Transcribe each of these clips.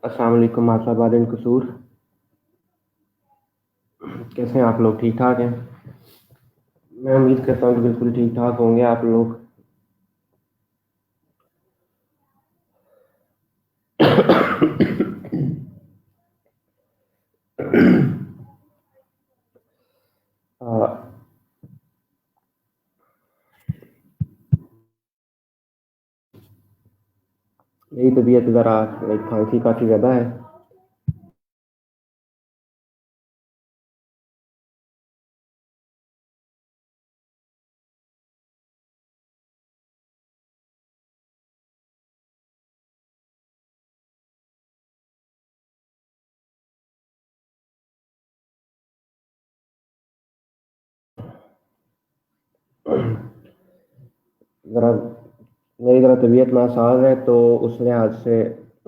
अस्सलाम वालेकुम आसाबादिन कसूर। कैसे हैं आप लोग? ठीक ठाक हैं? मैं उम्मीद करता हूँ कि बिल्कुल ठीक ठाक होंगे आप लोग। आ, मेरी तबीयत ज़रा खांसी काफ़ी ज़्यादा है। ज़रा मेरी ज़रा तबीयत नासाज है, तो उस लिहाज से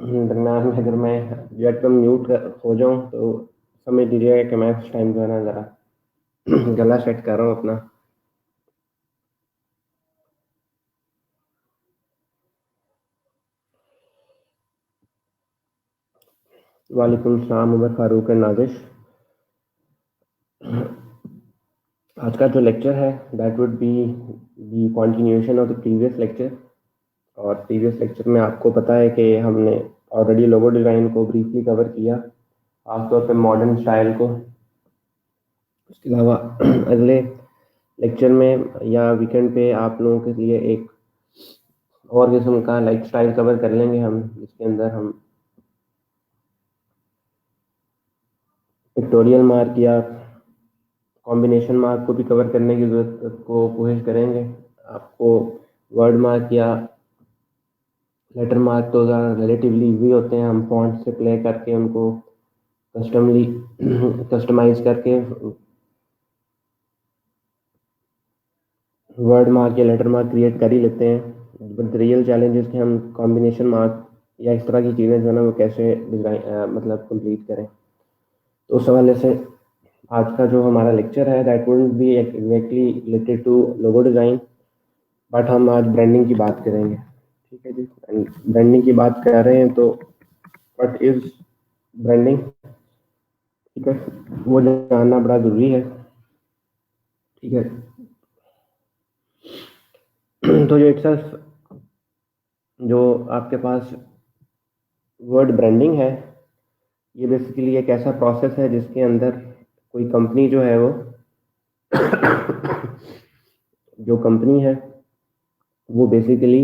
दरम्यान में अगर मैं यकदम म्यूट हो जाऊँ तो समझ लीजिएगा कि मैं उस टाइम जो है ना ज़रा गला सेट कर रहा हूँ अपना। वालेकुम सलाम उमर फारूक एंड नाजिश। आज का जो लेक्चर है that would be the continuation of the previous lecture. और प्रीवियस लेक्चर में आपको पता है कि हमने ऑलरेडी लोगो डिज़ाइन को ब्रीफली कवर किया, खासतौर पे मॉडर्न स्टाइल को। उसके अलावा अगले लेक्चर में या वीकेंड पे आप लोगों के लिए एक और किस्म का लाइफ स्टाइल कवर कर लेंगे हम, जिसके अंदर हम पिक्टोरियल मार्क या कॉम्बिनेशन मार्क को भी कवर करने की जरूरत को कोशिश करेंगे। आपको वर्ड मार्क या लेटर मार्क तो ज़्यादा रिलेटिवली इजी होते हैं, हम फॉन्ट से प्ले करके उनको कस्टमली कस्टमाइज करके वर्ड मार्क या लेटर मार्क क्रिएट कर ही लेते हैं। बट रियल चैलेंजेस कि हम कॉम्बिनेशन मार्क या इस तरह की चीज़ें जो है ना वो कैसे डिज़ाइन मतलब कंप्लीट करें। तो उस हवाले से आज का जो हमारा लेक्चर है that wouldn't be exactly related to logo design, but हम आज ब्रांडिंग की बात करेंगे। ठीक है जी, ब्रांडिंग की बात कर रहे हैं तो व्हाट इज ब्रांडिंग, ठीक है, वो जानना बड़ा ज़रूरी है। ठीक है। तो जो इट्सल्फ जो आपके पास वर्ड ब्रांडिंग है, ये बेसिकली एक ऐसा प्रोसेस है जिसके अंदर कोई कंपनी जो है वो जो कंपनी है वो बेसिकली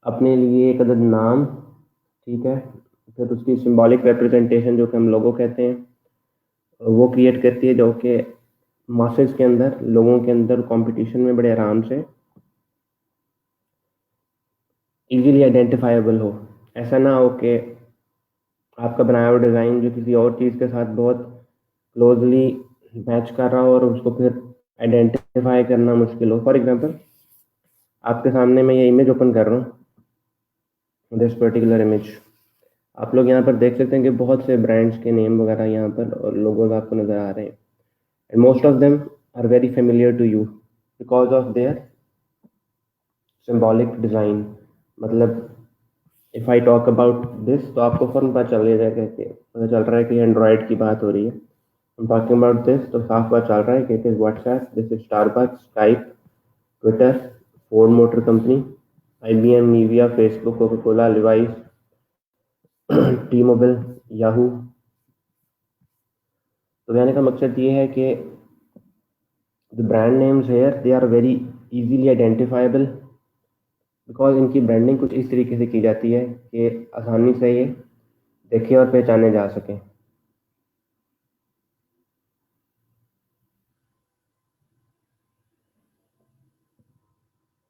अपने लिए एक अदद नाम, ठीक है, फिर उसकी सिंबॉलिक रिप्रेजेंटेशन जो कि हम लोगो कहते हैं, वो क्रिएट करती है, जो कि मासेस के अंदर, लोगों के अंदर कंपटीशन में बड़े आराम से इजीली आइडेंटिफाइबल हो। ऐसा ना हो कि आपका बनाया हुआ डिज़ाइन जो किसी और चीज़ के साथ बहुत क्लोजली मैच कर रहा हो और उसको फिर आइडेंटिफाई करना मुश्किल हो। फॉर एग्जांपल, आपके सामने मैं ये इमेज ओपन कर रहा हूँ, दिस पर्टिकुलर इमेज। आप लोग यहाँ पर देख सकते हैं कि बहुत से ब्रांड्स के नेम वगैरह यहाँ पर और लोगोज आपको नज़र आ रहे हैं, and most of them are very familiar to you because of their symbolic design. मतलब if I talk about this तो आपको फ़ौरन पता चल जाएगा कि पता चल रहा है कि एंड्रॉयड की बात हो रही है। टॉकिंग अबाउट दिस तो साफ पता चल रहा है कि it is WhatsApp, this is Starbucks, Skype, Twitter, Ford motor company, IBM, Nivea, Facebook, Coca Cola, Levi's, T Mobile, Yahoo. तो कहने का मकसद ये है कि the brand names here they are very easily identifiable because इनकी ब्रांडिंग कुछ इस तरीके से की जाती है कि आसानी से ये देखे और पहचाने जा सकें।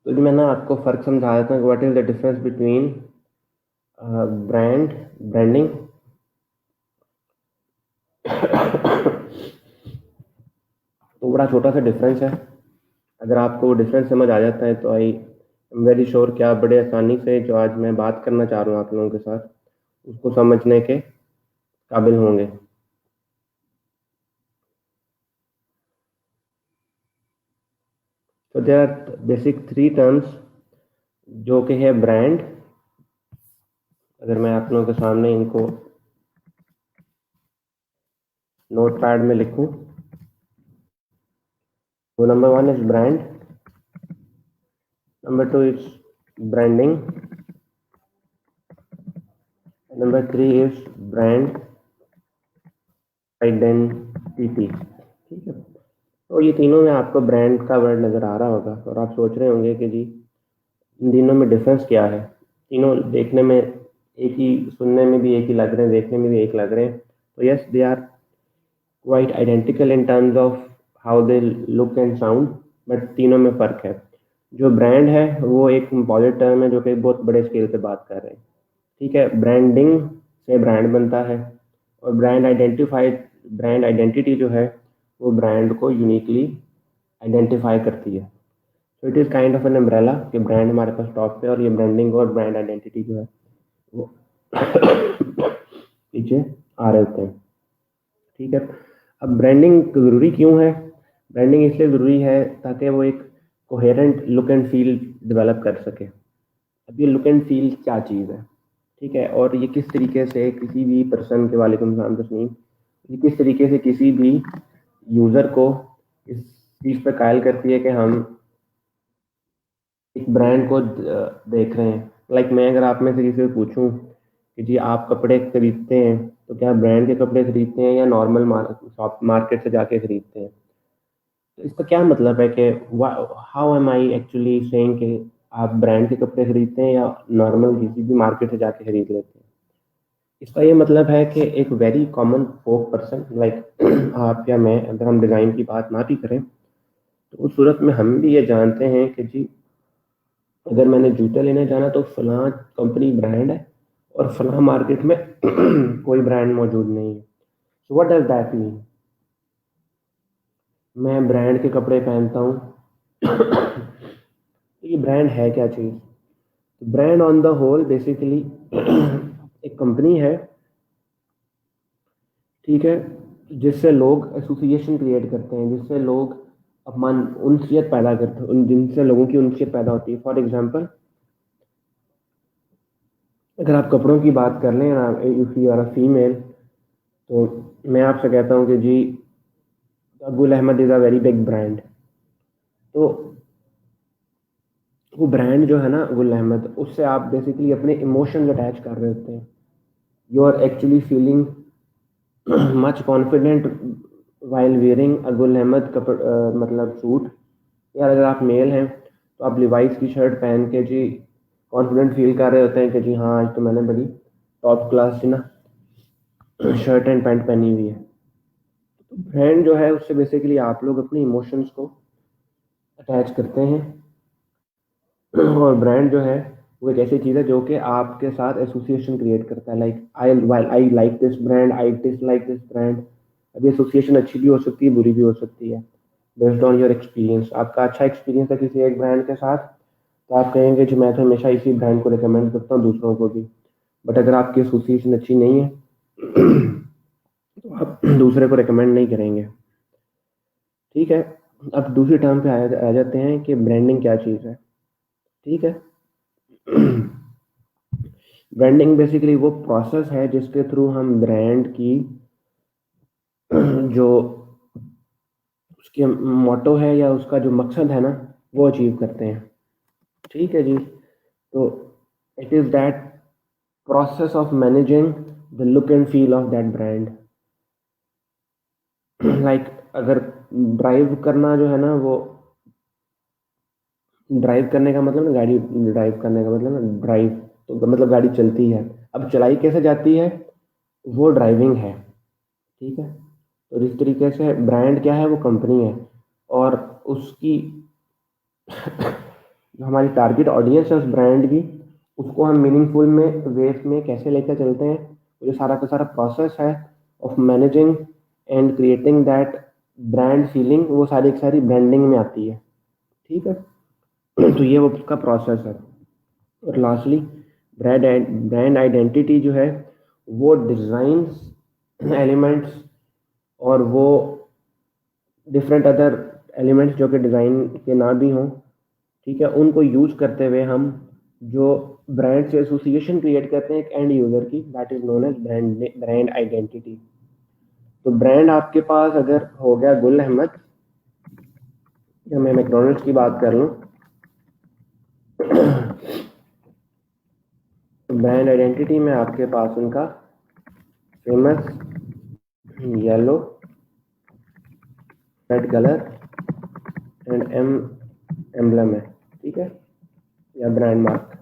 तो जी मैं ना आपको फ़र्क समझा देता हूँ, what is the difference between branding तो बड़ा छोटा सा डिफरेंस है। अगर आपको वो डिफरेंस समझ आ जाता है तो आई एम वेरी श्योर कि आप बड़े आसानी से जो आज मैं बात करना चाह रहा हूँ आप लोगों के साथ उसको समझने के काबिल होंगे। तो there are basic three terms जो कि है ब्रांड, अगर मैं आप लोगों के सामने इनको नोट पैड में लिखूं, तो number 1 is brand, number 2 is branding, number 3 is brand identity. ठीक है, तो ये तीनों में आपको ब्रांड का वर्ड नज़र आ रहा होगा और आप सोच रहे होंगे कि जी इन तीनों में डिफरेंस क्या है। तीनों देखने में एक ही, सुनने में भी एक ही लग रहे हैं, देखने में भी एक लग रहे हैं। तो yes, they are quite identical in terms of how they look and sound, but तीनों में फ़र्क है। जो ब्रांड है वो एक पॉजिटिव टर्म है जो कि बहुत बड़े स्केल पे बात कर रहे हैं। ठीक है, ब्रांडिंग से ब्रांड बनता है और ब्रांड आइडेंटिटी जो है वो ब्रांड को यूनिकली आइडेंटिफाई करती है। तो it is kind of an umbrella कि ब्रांड हमारे पास टॉप पे और ये ब्रांडिंग और ब्रांड आइडेंटिटी जो है वो पीछे आ रहे होते हैं। ठीक है, अब ब्रांडिंग ज़रूरी क्यों है? ब्रांडिंग इसलिए ज़रूरी है ताकि वो एक coherent look and feel develop कर सके। अब ये लुक एंड फील क्या चीज़ है? ठीक है, और ये किस तरीके से किसी भी पर्सन के, वालेकुम सलाम तस्नीम, ये किस तरीके से किसी भी यूज़र को इस चीज़ पे कायल करती है कि हम एक ब्रांड को देख रहे हैं। लाइक मैं अगर आप में से किसी से पूछूं कि जी आप कपड़े खरीदते हैं तो क्या ब्रांड के कपड़े खरीदते हैं या नॉर्मल शॉप मार्केट से जाके खरीदते हैं, तो इसका क्या मतलब है कि how am I actually saying कि आप ब्रांड के कपड़े खरीदते हैं या नॉर्मल किसी भी मार्केट से जाके खरीद लेते हैं। इसका ये मतलब है कि एक वेरी कॉमन फोक पर्सन लाइक आप या मैं, अगर हम डिज़ाइन की बात ना भी करें तो उस सूरत में हम भी ये जानते हैं कि जी अगर मैंने जूते लेने जाना तो फलां कंपनी ब्रांड है और फलां मार्केट में कोई ब्रांड मौजूद नहीं है। So what does that mean? मैं ब्रांड के कपड़े पहनता हूँ तो ये ब्रांड है क्या चीज़? तो brand on the hole basically एक कंपनी है, ठीक है, जिससे लोग एसोसिएशन क्रिएट करते हैं, जिससे लोग अपमान उनसियत पैदा करते हैं, जिनसे लोगों की उनसियत पैदा होती है। फॉर एग्जांपल, अगर आप कपड़ों की बात कर लें, if you are a female, तो मैं आपसे कहता हूँ कि जी Gul Ahmed is a very big brand. तो वो ब्रांड जो है ना गुल अहमद, उससे आप बेसिकली अपने इमोशंस अटैच कर रहे होते हैं। You are actually feeling much confident while wearing a Gul Ahmed मतलब सूट, या अगर आप मेल हैं तो आप लिवाइस की शर्ट पहन के जी कॉन्फिडेंट फील कर रहे होते हैं कि जी हाँ आज तो मैंने बड़ी टॉप क्लास की ना शर्ट एंड पैंट पहनी हुई है। तो ब्रांड जो है उससे बेसिकली आप लोग अपने इमोशंस को अटैच करते हैं और ब्रांड जो है वो एक ऐसी चीज़ है जो कि आपके साथ एसोसिएशन क्रिएट करता है। Like I like this brand, I dislike this brand. अब ये एसोसिएशन अच्छी भी हो सकती है, बुरी भी हो सकती है, बेस्ड ऑन योर एक्सपीरियंस। आपका अच्छा एक्सपीरियंस है किसी एक ब्रांड के साथ तो आप कहेंगे कि मैं तो हमेशा इसी ब्रांड को रिकमेंड करता हूँ दूसरों को भी। बट अगर आपकी एसोसिएशन अच्छी नहीं है तो आप दूसरे को रिकमेंड नहीं करेंगे। ठीक है, अब दूसरी टर्म पे आ जाते हैं कि ब्रांडिंग क्या चीज़ है। ठीक है, ब्रांडिंग बेसिकली वो प्रोसेस है जिसके थ्रू हम ब्रांड की जो उसके मोटो है या उसका जो मकसद है ना वो अचीव करते हैं। ठीक है जी, तो it is that process of managing the look and feel of that brand. Like अगर ड्राइव करना जो है ना, वो ड्राइव करने का मतलब ना, गाड़ी ड्राइव करने का मतलब ना ड्राइव, तो मतलब गाड़ी चलती है। अब चलाई कैसे जाती है, वो ड्राइविंग है। ठीक है, तो इस तरीके से ब्रांड क्या है, वो कंपनी है और उसकी जो हमारी टारगेट ऑडियंस है उस ब्रांड की, उसको हम मीनिंगफुल में वेव में कैसे लेकर चलते हैं, वो जो सारा का सारा प्रोसेस है of managing and creating that brand feeling, वो सारी की सारी ब्रांडिंग में आती है। ठीक है, तो ये वो उसका प्रोसेस है। और लास्टली ब्रांड आइडेंटिटी जो है वो डिज़ाइन एलिमेंट्स और वो डिफरेंट अदर एलिमेंट्स जो कि डिज़ाइन के ना भी हों, ठीक है, उनको यूज करते हुए हम जो ब्रांड से एसोसिएशन क्रिएट करते हैं एक एंड यूजर की, that is known as brand identity. तो ब्रांड आपके पास अगर हो गया गुल अहमद, या मैं मैकडॉनल्ड्स की बात कर लूँ, तो ब्रांड आइडेंटिटी में आपके पास उनका famous yellow red colour and emblem है, ठीक है, या ब्रांड मार्क।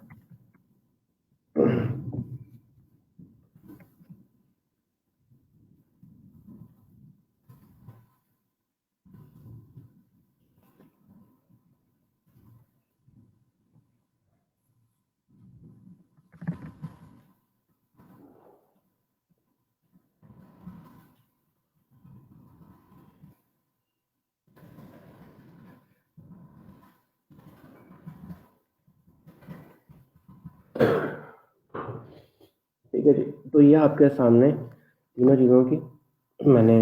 ठीक है जी, तो ये आपके सामने तीनों चीज़ों की मैंने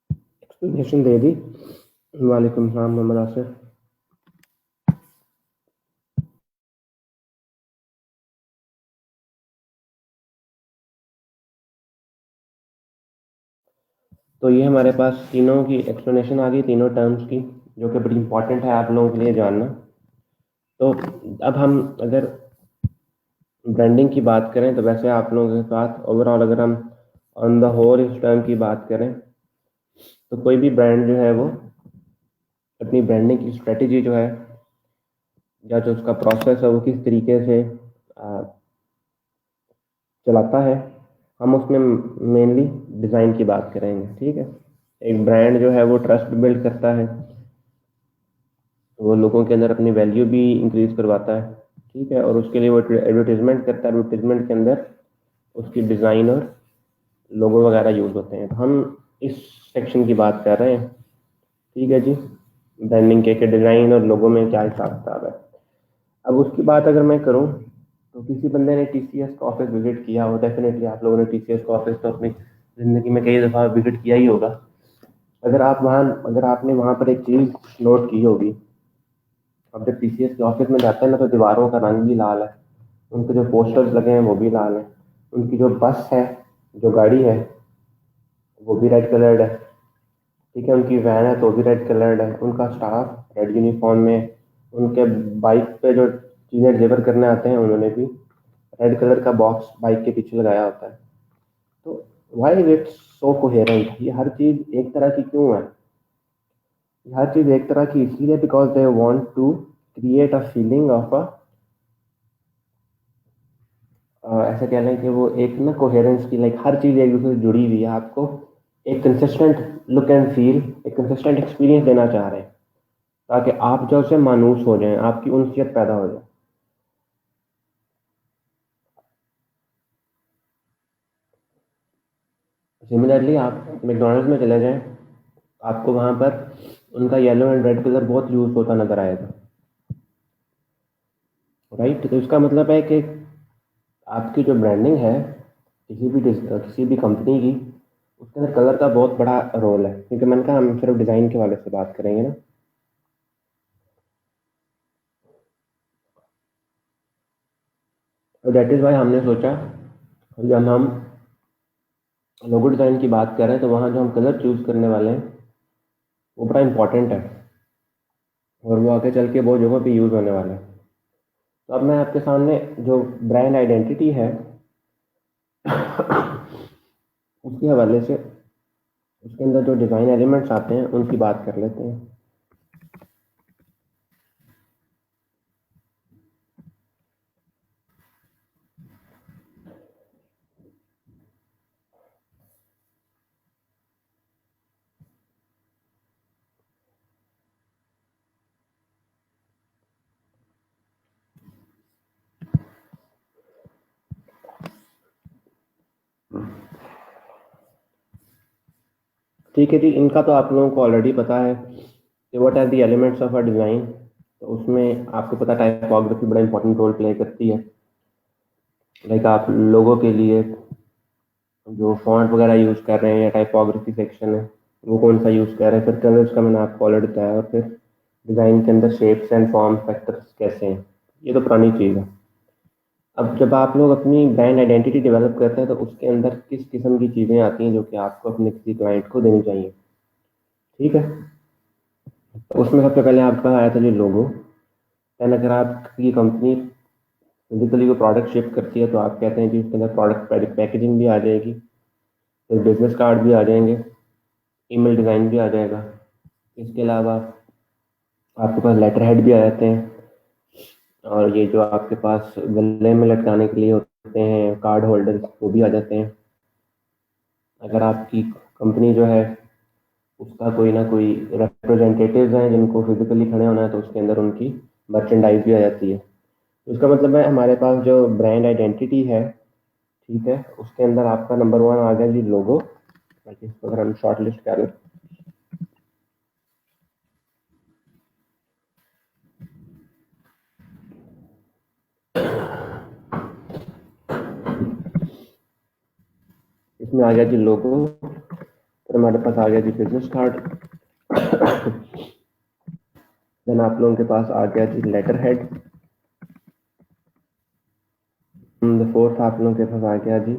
एक्सप्लेनेशन दे दी। वालेकुम सलाम मोहम्मद आसिफ। तो ये हमारे पास तीनों की एक्सप्लेनेशन आ गई, तीनों टर्म्स की, जो कि बड़ी इंपॉर्टेंट है आप लोगों के लिए जानना। तो अब हम अगर ब्रांडिंग की बात करें, तो वैसे आप लोगों के साथ ओवरऑल अगर हम ऑन द होल इस टर्म की बात करें, तो कोई भी ब्रांड जो है वो अपनी ब्रांडिंग की स्ट्रेटेजी जो है, या जो उसका प्रोसेस है, वो किस तरीके से चलाता है, हम उसमें मेनली डिज़ाइन की बात करेंगे, ठीक है। एक ब्रांड जो है वो ट्रस्ट बिल्ड करता है, वो लोगों के अंदर अपनी वैल्यू भी इंक्रीज करवाता है, ठीक है, और उसके लिए वो एडवर्टीजमेंट करता है, एडवर्टीजमेंट के अंदर उसकी डिज़ाइन और लोगो वगैरह यूज़ होते हैं। तो हम इस सेक्शन की बात कर रहे हैं, ठीक है जी, ब्रांडिंग के डिज़ाइन और लोगो में क्या हिसाब किताब है। अब उसकी बात अगर मैं करूं, तो किसी बंदे ने टीसीएस का ऑफिस विजिट किया हो, डेफिनेटली आप लोगों ने टीसीएस का ऑफिस तो अपनी ज़िंदगी में कई दफ़ा विजिट किया ही होगा। अगर आपने वहाँ पर एक चीज़ नोट की होगी, अब जब टीसीएस के ऑफिस में जाते हैं ना, तो दीवारों का रंग भी लाल है, उनके जो पोस्टर्स लगे हैं वो भी लाल हैं, उनकी जो बस है, जो गाड़ी है, वो भी रेड कलर्ड है, ठीक है, उनकी वैन है तो भी रेड कलर्ड है, उनका स्टाफ रेड यूनिफॉर्म में, उनके बाइक पे जो चीज़ें डिलीवर करने आते हैं उन्होंने भी रेड कलर का बॉक्स बाइक के पीछे लगाया होता है। तो वाई इट्स सो कोहेरेंट, ये हर चीज़ एक तरह की क्यों है? ये हर चीज़ एक तरह की इसलिए because they want to create a feeling of a, ऐसा कह लें कि वो एक ना कोहेरेंस की, लाइक हर चीज़ एक दूसरे से जुड़ी हुई है, आपको एक कंसिस्टेंट लुक एंड फील, एक कंसिस्टेंट एक्सपीरियंस देना चाह रहे हैं, ताकि आप जो उससे मानूस हो जाएं, आपकी उनसियत पैदा हो जाए। सिमिलरली आप मैकडोनल्ड्स में चले जाएं, आपको वहाँ पर उनका येलो एंड रेड कलर बहुत यूज होता नजर आएगा, राइट। तो इसका मतलब है कि आपकी जो ब्रांडिंग है किसी भी कंपनी की, उसके अंदर कलर का बहुत बड़ा रोल है, क्योंकि मैंने कहा हम सिर्फ डिज़ाइन के वाले से बात करेंगे ना। तो दैट इज़ वाई हमने सोचा जब हम लोगो डिज़ाइन की बात कर रहे हैं, तो वहाँ जो हम कलर चूज़ करने वाले हैं वो बड़ा इंपॉर्टेंट है, और वो आगे चल के बहुत जगहों पे यूज़ होने वाला है। तो अब मैं आपके सामने जो ब्रांड आइडेंटिटी है उसके हवाले से उसके अंदर जो डिज़ाइन एलिमेंट्स आते हैं उनकी बात कर लेते हैं। ठीक है जी, इनका तो आप लोगों को ऑलरेडी पता है कि what are the elements of a design. तो उसमें आपको पता टाइपोग्राफी बड़ा इंपॉर्टेंट रोल प्ले करती है, लाइक आप लोगों के लिए जो फॉन्ट वगैरह यूज़ कर रहे हैं या टाइपोग्राफी सेक्शन है वो कौन सा यूज़ कर रहे हैं, फिर कलर्स का मैंने आपको ऑलरेडी बताया, और फिर डिज़ाइन के अंदर शेप्स एंड फॉर्म फैक्टर्स कैसे हैं, ये तो पुरानी चीज़ है। अब जब आप लोग अपनी ब्रांड आइडेंटिटी डेवलप करते हैं तो उसके अंदर किस किस्म की चीज़ें आती हैं जो कि आपको अपने किसी क्लाइंट को देनी चाहिए, ठीक है। तो उसमें सबसे पहले आपका आया था जो लोगो। दैन अगर आपकी कंपनी फिजिकली वो प्रोडक्ट शिप करती है तो आप कहते हैं कि उसके अंदर प्रोडक्ट पैकेजिंग भी आ जाएगी, फिर बिजनेस कार्ड भी आ जाएंगे, ईमेल डिज़ाइन भी आ जाएगा। इसके अलावा आपके पास लेटर हेड भी आ जाते हैं, और ये जो आपके पास गले में लटकाने के लिए होते हैं कार्ड होल्डर, वो भी आ जाते हैं। अगर आपकी कंपनी जो है उसका कोई ना कोई रिप्रेजेंटेटिव्स हैं जिनको फिजिकली खड़े होना है तो उसके अंदर उनकी मर्चेंडाइज भी आ जाती है। तो इसका मतलब है हमारे पास जो ब्रांड आइडेंटिटी है, ठीक है, उसके अंदर आपका नंबर वन आ गया जी लोगो, ताकि इसको अगर हम शॉर्ट लिस्ट कर लें। इसमें आ गया जी लोगो, फिर हमारे पास आ गया जी बिजनेस कार्ड, देन आप लोगों के पास आ गया जी लेटर हेड, फोर्थ आप लोगों के पास आ गया जी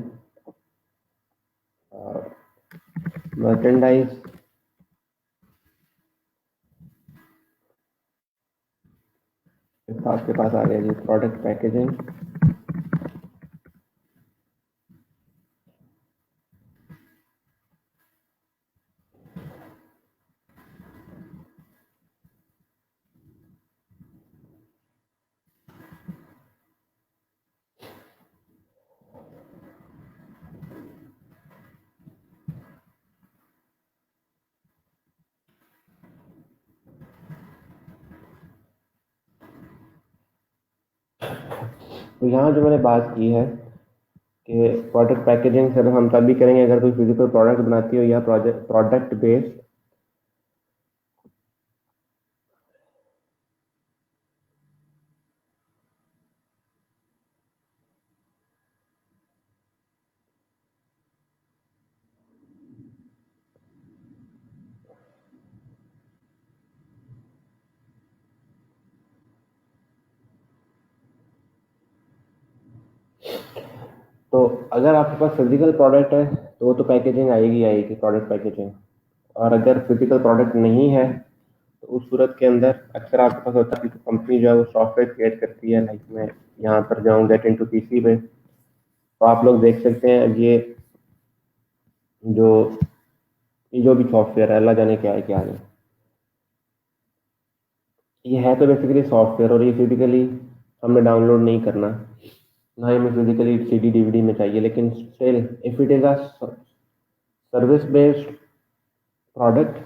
मर्चेंडाइज, आपके पास आ गया जी प्रोडक्ट पैकेजिंग, तो यहाँ जो मैंने बात की है कि प्रोडक्ट पैकेजिंग सिर्फ हम तभी करेंगे अगर कोई फिजिकल प्रोडक्ट बनाती हो या प्रोडक्ट बेस्ड। तो अगर आपके पास फिजिकल प्रोडक्ट है तो वो तो पैकेजिंग आएगी आएगी, प्रोडक्ट पैकेजिंग। और अगर फिजिकल प्रोडक्ट नहीं है तो उस सूरत के अंदर अक्सर आपके पास होता है कि कंपनी जो है वो सॉफ्टवेयर क्रिएट करती है। लाइक मैं यहाँ पर जाऊँ गेट इनटू पीसी पे, तो आप लोग देख सकते हैं जो ये जो भी सॉफ्टवेयर है, अल्लाह जाने क्या है क्या नहीं, ये है तो बेसिकली सॉफ्टवेयर, और ये फिजिकली हमने डाउनलोड नहीं करना, ना ही हमें फिजिकली सीडी डीवीडी में चाहिए। लेकिन still if it is a service based product,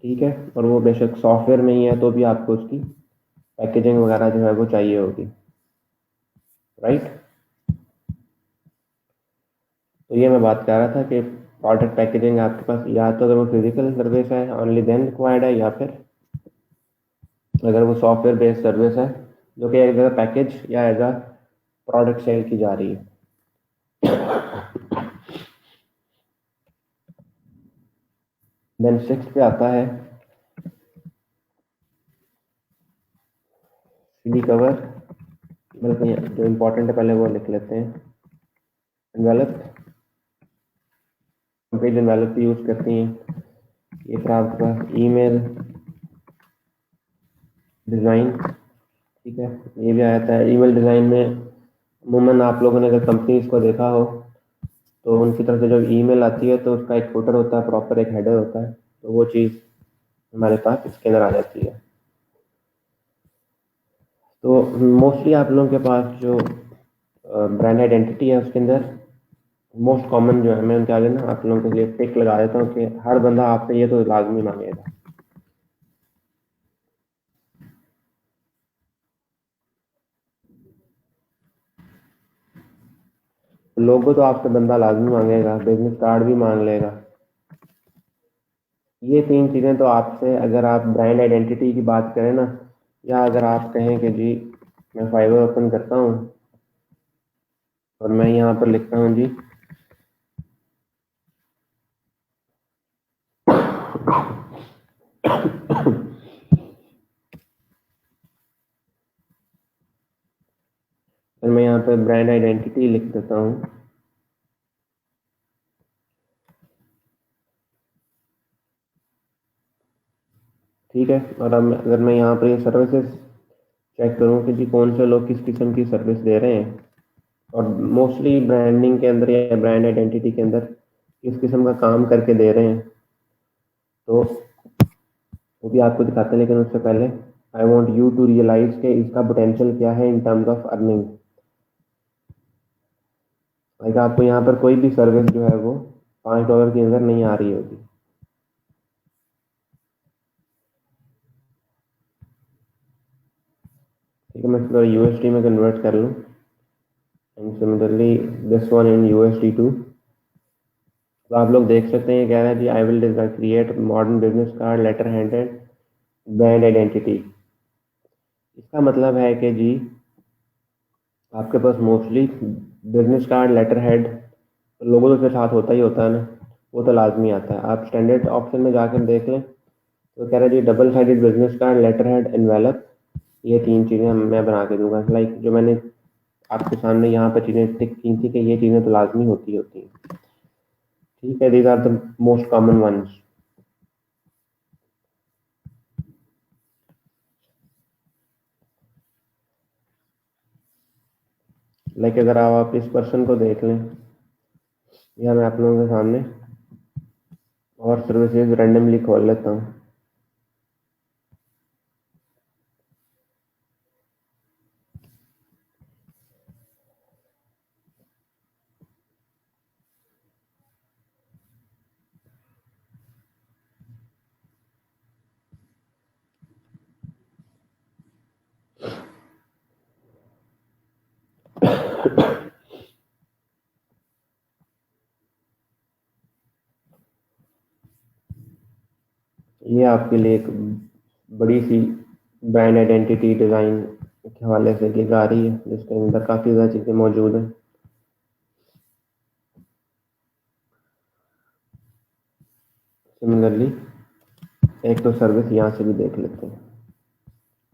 ठीक है, और वो बेशक सॉफ्टवेयर में ही है तो भी आपको उसकी पैकेजिंग वगैरह जो है वो चाहिए होगी, राइट। तो ये मैं बात कर रहा था कि प्रोडक्ट पैकेजिंग आपके पास या तो अगर वो फिजिकल सर्विस है ओनली देन रिक्वायर्ड है, या फिर अगर वो सॉफ्टवेयर बेस्ड सर्विस है जो कि एज अ पैकेज या एज अ प्रोडक्ट सेल की जा रही है। देन सिक्स पे आता है सीडी कवर, मतलब जो इम्पोर्टेंट है पहले वो लिख लेते हैं। एनवेलप, पेज एनवेलप यूज़ करती हैं। ये फिर आपके पास ईमेल डिज़ाइन, ठीक है, ये भी आ जाता है। ईमेल डिज़ाइन में अमूमन आप लोगों ने अगर कंपनीज को देखा हो तो उनकी तरफ से जब ईमेल आती है तो उसका एक फुटर होता है, प्रॉपर एक हेडर होता है, तो वो चीज़ हमारे पास इसके अंदर आ जाती है। तो मोस्टली आप लोगों के पास जो ब्रांड आइडेंटिटी है उसके अंदर मोस्ट कॉमन जो है, मैं उनके आगे ना आप लोगों के लिए टिक लगा देता हूँ कि हर बंदा आपसे ये तो लाजमी मांगेगा। लोगो तो आपसे बंदा लाजमी मांगेगा, बिजनेस कार्ड भी मांग लेगा। ये तीन चीज़ें तो आपसे, अगर आप ब्रांड आइडेंटिटी की बात करें ना, या अगर आप कहें कि जी मैं फाइवर ओपन करता हूँ और मैं यहाँ पर लिखता हूँ जी फिर मैं यहाँ पे ब्रांड आइडेंटिटी लिख देता हूँ। ठीक है, और अब अगर मैं यहाँ पर ये सर्विसेज चेक करूँ कि जी कौन से लोग किस किस्म की सर्विस दे रहे हैं, और मोस्टली ब्रांडिंग के अंदर या ब्रांड आइडेंटिटी के अंदर किस किस्म का काम करके दे रहे हैं, तो वो भी आपको दिखाते हैं। लेकिन उससे पहले I want you to realise के इसका पोटेंशियल क्या है in terms of earning. Like आपको यहाँ पर कोई भी सर्विस जो है वो $5 के अंदर नहीं आ रही होगी। ठीक है, मैं इसको USD में कन्वर्ट कर लूँ, and similarly this one in USD2। तो आप लोग देख सकते हैं कह रहा है जी I will create modern business card letter headed brand identity. इसका मतलब है कि जी आपके पास mostly business card letterhead लोगों के साथ होता ही होता है ना, वो तो लाजमी आता है। आप स्टैंडर्ड ऑप्शन में जाकर देख लें तो कह रहा है जी double sided business card letterhead envelope, ये 3 चीज़ें मैं बना के दूंगा। लाइक जो मैंने आपके सामने यहाँ पर चीज़ें टिक की थी कि ये चीज़ें तो लाजमी होती हैं। ठीक है, these are the most common ones. Like अगर आप इस पर्सन को देख लें, या मैं आप लोगों के सामने और सर्विसेज रैंडमली खोल लेता हूँ। ये आपके लिए एक बड़ी सी ब्रांड आइडेंटिटी डिज़ाइन के हवाले से गिग आ रही है, जिसके अंदर काफ़ी ज़्यादा चीज़ें मौजूद हैं। सिमिलरली एक तो सर्विस यहाँ से भी देख लेते हैं।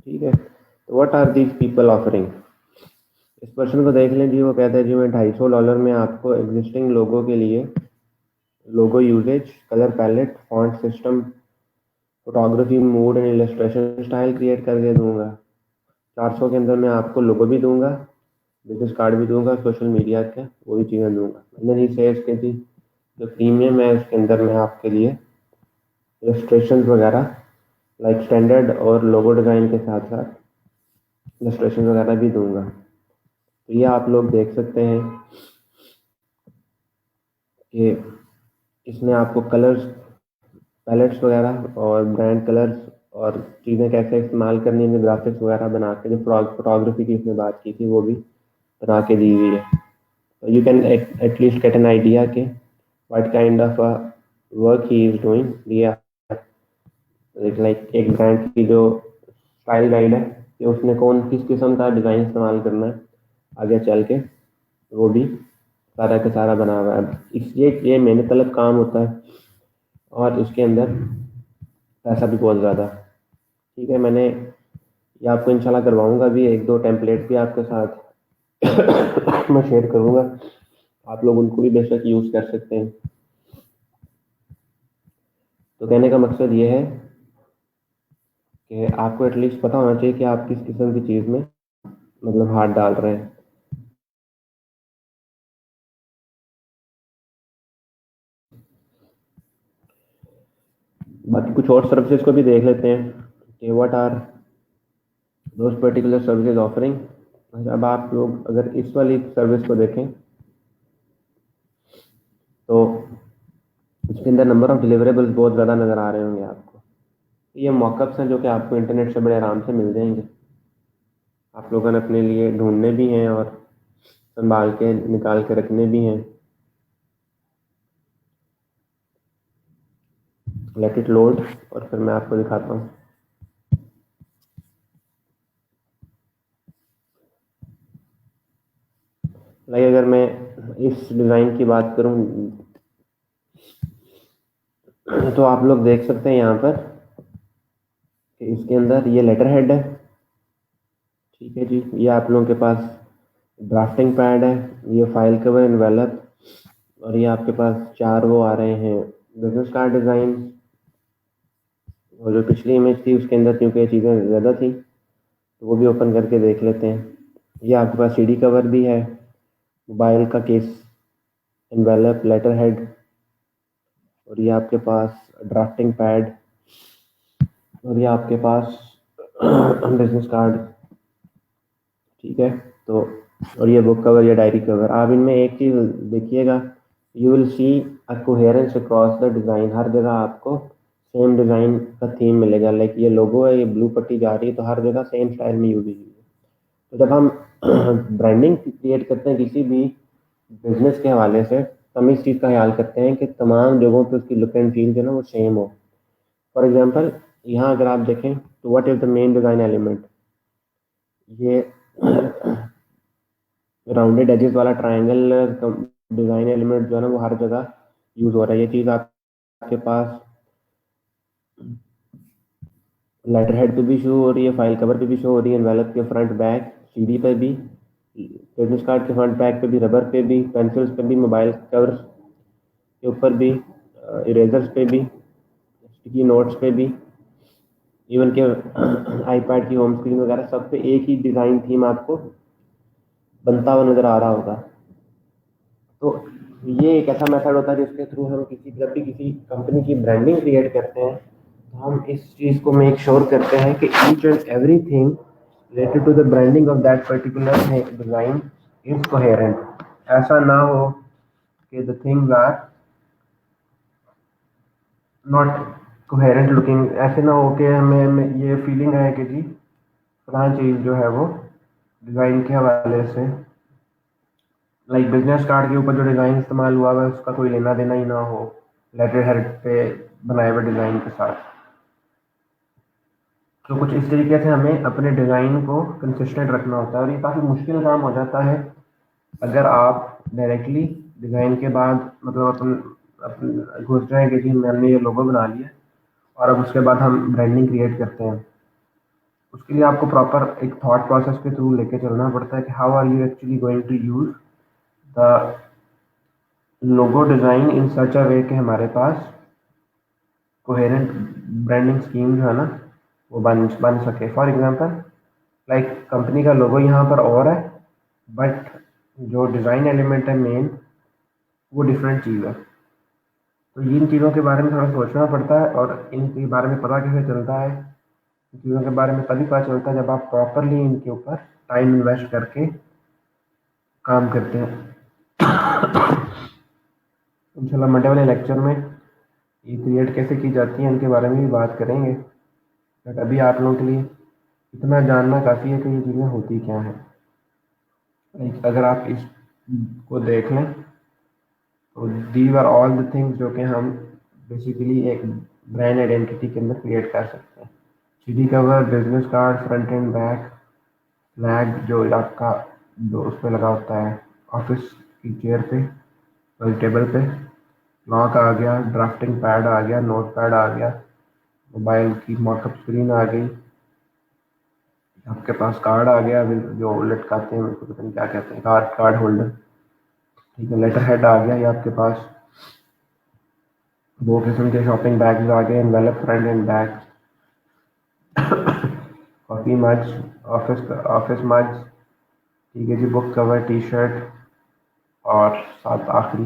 ठीक है, तो what are these people offering. इस पर्सन को देख लें जी, वो कहता है जी मैं $250 में आपको एग्जिस्टिंग लोगों के लिए logo usages, colour palette, font system, photography, mood and illustration style create करके दूंगा। 400 के अंदर मैं आपको लोगो भी दूंगा, बिजनेस कार्ड भी दूंगा, सोशल मीडिया के वो भी चीज़ें दूंगा। मैंने ही से इसके थी जो प्रीमियम है उसके अंदर मैं आपके लिए इलस्ट्रेशन वगैरह लाइक स्टैंडर्ड और लोगो डिज़ाइन के साथ साथ इलस्ट्रेशन वगैरह भी दूंगा। तो ये आप लोग देख सकते हैं कि इसमें आपको कलर्स पैलेट्स वगैरह और ब्रांड कलर्स और चीज़ें कैसे इस्तेमाल करनी है, ग्राफिक्स वगैरह बना के, जो फोटोग्राफी की इसमें बात की थी वो भी बना के दी हुई है। तो you can at least get an idea के what kind of work he is doing. ये लाइक एक ब्रांड की जो स्टाइल गाइड है कि उसने कौन किस किस्म का डिज़ाइन इस्तेमाल करना है आगे चल के, वो भी सारा का सारा बना हुआ है। ये मेहनत तलब काम होता है और इसके अंदर पैसा भी बहुत ज़्यादा। ठीक है, मैंने ये आपको इंशाल्लाह करवाऊंगा भी, 1-2 टेम्पलेट भी आपके साथ मैं शेयर करूंगा, आप लोग उनको भी बेशक यूज़ कर सकते हैं। तो कहने का मकसद ये है कि आपको एटलीस्ट पता होना चाहिए कि आप किस किस्म की चीज़ में मतलब हाथ डाल रहे हैं। बाकी कुछ और सर्विसेज को भी देख लेते हैं कि what are those particular services offering. अब आप लोग अगर इस वाली सर्विस को देखें तो इसके अंदर नंबर ऑफ डिलीवरेबल्स बहुत ज़्यादा नज़र आ रहे होंगे आपको। ये मॉकअप्स हैं जो कि आपको इंटरनेट से बड़े आराम से मिल जाएंगे, आप लोगों ने अपने लिए ढूंढने भी हैं और संभाल के निकाल के रखने भी हैं। लेट इट लोड और फिर मैं आपको दिखाता हूँ। लाइक अगर मैं इस डिज़ाइन की बात करूँ तो आप लोग देख सकते हैं यहाँ पर कि इसके अंदर ये लेटर हेड है। ठीक है जी, ये आप लोगों के पास ड्राफ्टिंग पैड है, ये फाइल कवर एनवेलप, और ये आपके पास 4 वो आ रहे हैं बिजनेस कार्ड डिज़ाइन। और जो पिछली इमेज थी उसके अंदर क्योंकि चीज़ें ज़्यादा थी तो वो भी ओपन करके देख लेते हैं। ये आपके पास सीडी कवर भी है, मोबाइल का केस, एनवेलप, लेटर हेड, और ये आपके पास ड्राफ्टिंग पैड, और ये आपके पास बिजनेस कार्ड। ठीक है, तो और ये बुक कवर या डायरी कवर। आप इनमें एक चीज़ देखिएगा, you will see a coherence across the design. हर जगह आपको सेम डिज़ाइन का थीम मिलेगा। लाइक ये लोगो है, ये ब्लू पट्टी जा रही है तो हर जगह सेम स्टाइल में यूज हुई है। तो जब हम ब्रांडिंग क्रिएट करते हैं किसी भी बिजनेस के हवाले से, तो हम इस चीज़ का ख्याल करते हैं कि तमाम जगहों पे उसकी लुक एंड फील जो है ना वो सेम हो। फॉर एग्जांपल, यहाँ अगर आप देखें तो what is the main design element, ये राउंडेड एजेस वाला ट्रायंगल डिज़ाइन एलिमेंट जो है ना वो हर जगह यूज़ हो रहा है। ये चीज़ आपके पास लेटर हेड पे भी शो हो रही है, फाइल कवर पे भी शो हो रही है, एनवेलप के फ्रंट बैक, सीडी पे भी, बिजनेस कार्ड के फ्रंट बैक पे भी, रबर पे भी, पेंसिल्स पे भी, मोबाइल कवर के ऊपर भी, इरेजर्स पे भी, स्टिकी नोट्स पे भी, इवन के आईपैड की होम स्क्रीन वगैरह सब पे एक ही डिज़ाइन थीम आपको बनता हुआ नज़र आ रहा होगा। तो ये एक ऐसा मेथड होता है जिसके थ्रू हम जब भी किसी कंपनी की ब्रांडिंग क्रिएट करते हैं तो हम इस चीज़ को मेक श्योर करते हैं कि each and everything related to the branding of that particular design is coherent. ऐसा ना हो कि the things are not coherent looking. ऐसे ना हो कि हमें ये फीलिंग आए कि जी फलां चीज़ जो है वो डिज़ाइन के हवाले से, लाइक बिजनेस कार्ड के ऊपर जो डिज़ाइन इस्तेमाल हुआ है उसका कोई लेना देना ही ना हो लेटर हेड पे बनाए हुए डिज़ाइन के साथ। तो कुछ इस तरीके से हमें अपने डिज़ाइन को कंसिस्टेंट रखना होता है, और ये काफ़ी मुश्किल काम हो जाता है अगर आप डायरेक्टली डिज़ाइन के बाद मतलब अपन अपन घुस जाए कि जी हमने ये लोगो बना लिया और अब उसके बाद हम ब्रांडिंग क्रिएट करते हैं। उसके लिए आपको प्रॉपर एक थॉट प्रोसेस के थ्रू लेके चलना पड़ता है कि how are you actually going to use the logo design in such a way कि हमारे पास कोहेरेंट ब्रांडिंग स्कीम जो है ना वो बन सके। फॉर एग्जांपल, लाइक कंपनी का लोगो यहाँ पर और है, बट जो डिज़ाइन एलिमेंट है मेन वो डिफरेंट चीज़ है। तो इन चीज़ों के बारे में थोड़ा सोचना पड़ता है, और इनके बारे में पता कैसे चलता है, इन चीज़ों के बारे में तभी पता चलता है जब आप प्रॉपरली इनके ऊपर टाइम इन्वेस्ट करके काम करते हैं। इंशाल्लाह मंडे वाले लेक्चर में ये क्रिएट कैसे की जाती है इनके बारे में भी बात करेंगे, बट अभी आप लोगों के लिए इतना जानना काफ़ी है कि ये चीज़ें होती क्या हैं। लाइक अगर आप इस को देख लें तो these are all the things जो कि हम बेसिकली एक ब्रांड आइडेंटिटी के अंदर क्रिएट कर सकते हैं। CD cover, business card, front and back, flag जो आपका जो उस पर लगा होता है ऑफिस की चेयर पे, टेबल पे, लॉक आ गया, ड्राफ्टिंग पैड आ गया, नोट पैड आ गया, मोबाइल की मॉकअप स्क्रीन आ गई, आपके पास कार्ड आ गया जो लटकाते हैं, मेरे को पता नहीं क्या कहते हैं, कार्ड होल्डर। ठीक है, लेटर हेड आ गया, ये आपके पास दो किस्म के शॉपिंग बैग्स आ गए, envelope front and back, coffee mug, office mug. ठीक है जी, बुक कवर, टी शर्ट, और साथ आखिरी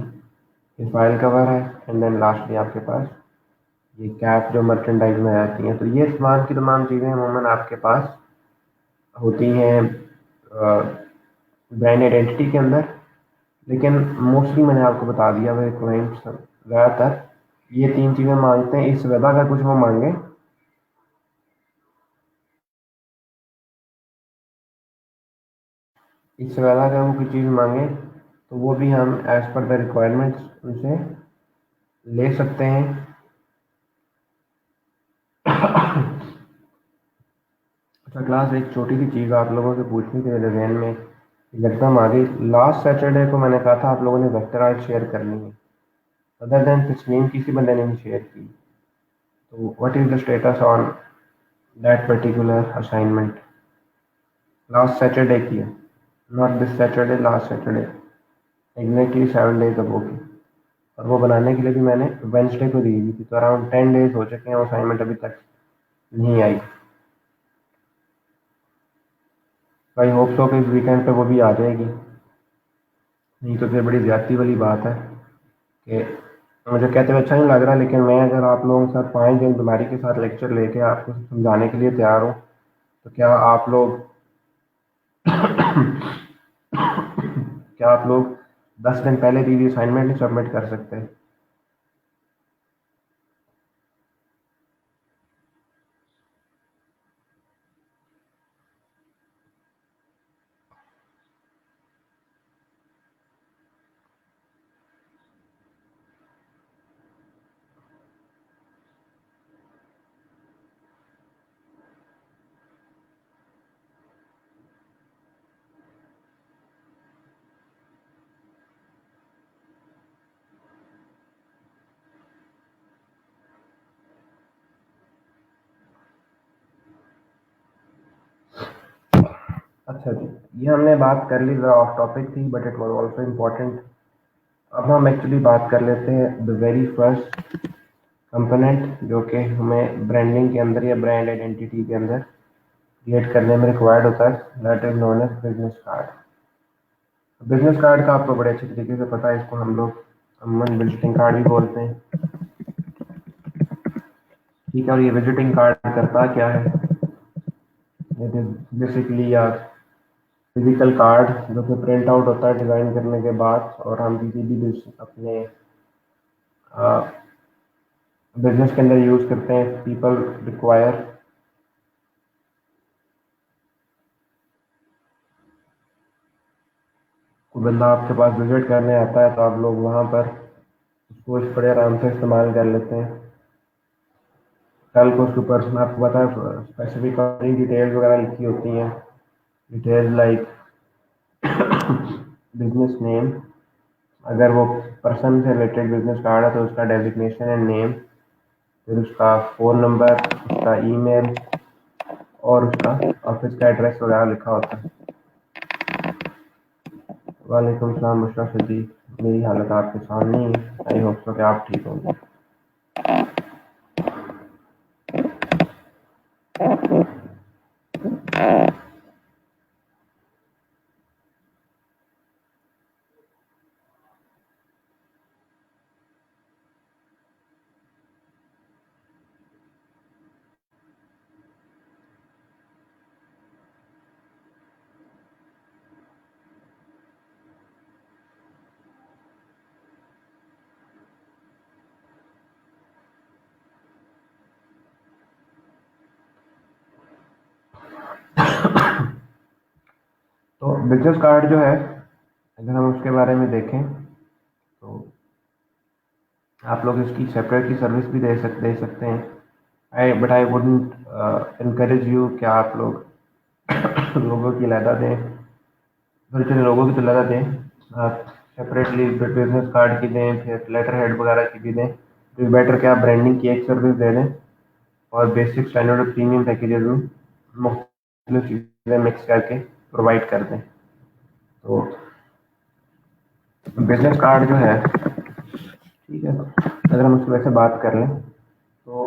ये फाइल कवर है, एंड देन लास्टली आपके पास ये कैप जो मर्चेंडाइज में आती हैं। तो ये तमाम की तमाम चीज़ें अमूमन आपके पास होती हैं ब्रांड आइडेंटिटी के अंदर। लेकिन मोस्टली मैंने आपको बता दिया वह क्लाइंट्स ज़्यादातर ये 3 चीज़ें मांगते हैं। इससे ज़्यादा अगर कुछ वो मांगे, इससे ज़्यादा अगर वो कोई चीज़ मांगे तो वो भी हम एज़ पर द रिक्वायरमेंट्स उनसे ले सकते हैं। अच्छा क्लास, एक छोटी सी चीज़ आप लोगों से पूछनी थी मेरे जहन में एकदम आ गई। लास्ट सैटरडे को मैंने कहा था आप लोगों ने वेक्टर आर्ट शेयर करनी है, अदर देन तस्नीम किसी बंदे ने नहीं शेयर की। तो what is the status on that particular assignment? Last Saturday की है। Not this Saturday, last Saturday, exactly 7 days ago की। और वो बनाने के लिए भी मैंने वेंसडे को दी हुई थी, तो अराउंड 10 डेज हो चुके हैं, वो असाइनमेंट अभी तक नहीं आई। आई होप सो कि इस वीकेंड पे वो भी आ जाएगी, नहीं तो फिर बड़ी ज़्यादती वाली बात है कि मुझे कहते हुए अच्छा नहीं लग रहा, लेकिन मैं अगर आप लोगों के साथ 5 दिन बीमारी के साथ लेक्चर लेके आपको समझाने के लिए तैयार हूँ, तो क्या आप लोग 10 दिन पहले दी हुई असाइनमेंट नहीं सबमिट कर सकते? अच्छा जी, ये हमने बात कर ली, ज़रा ऑफ टॉपिक थी but it was also important. अब हम एक्चुअली बात कर लेते हैं द वेरी फर्स्ट कंपोनेंट जो कि हमें ब्रांडिंग के अंदर या ब्रांड आइडेंटिटी के अंदर क्रिएट करने में रिक्वायर्ड होता है, that is known as business card. Business card का आपको बड़े अच्छे तरीके से पता है, इसको हम लोग अमूमन विजिटिंग कार्ड भी बोलते हैं। ठीक है, और ये विजिटिंग कार्ड करता क्या है? इट इज बेसिकली या फिजिकल कार्ड जो कि प्रिंट आउट होता है डिज़ाइन करने के बाद, और हम किसी भी अपने बिजनेस के अंदर यूज़ करते हैं। पीपल रिक्वायर, कोई बंदा आपके पास विजिट करने आता है तो आप लोग वहाँ पर उसको इस बड़े आराम से इस्तेमाल कर लेते हैं। कल को उसके पर्सन आपको पता है स्पेसिफिक डिटेल्स वगैरह लिखी होती हैं, डिटेल्स लाइक बिजनेस नेम, अगर वो पर्सन से रिलेटेड बिजनेस कार्ड है तो उसका डेजिग्नेशन एंड नेम, फिर उसका फ़ोन नंबर, उसका ईमेल और उसका ऑफिस का एड्रेस वगैरह लिखा होता है। वालेकुम सलाम बुशरा सिद्दीक, मेरी हालत आपके सामने ही है, आई होप सो कि आप ठीक होंगे। तो बिजनेस कार्ड जो है, अगर हम उसके बारे में देखें तो आप लोग इसकी सेपरेटली सर्विस भी दे सकते हैं। आई वुडंट इनकरेज यू कि आप लोग लोगों की अलहदा दें, छोटे लोगों की तो अलहदा दें, आप सेपरेटली बिजनेस कार्ड की दें, फिर लेटर हेड वगैरह की भी दें, तो बेटर कि आप ब्रांडिंग की एक सर्विस दे दें और बेसिक स्टैंडर्ड और प्रीमियम पैकेजेस में मुख्तलिफ चीज़ें मिक्स करके प्रोवाइड कर दें। तो बिजनेस कार्ड जो है, ठीक है, अगर हम उसकी वैसे बात कर लें तो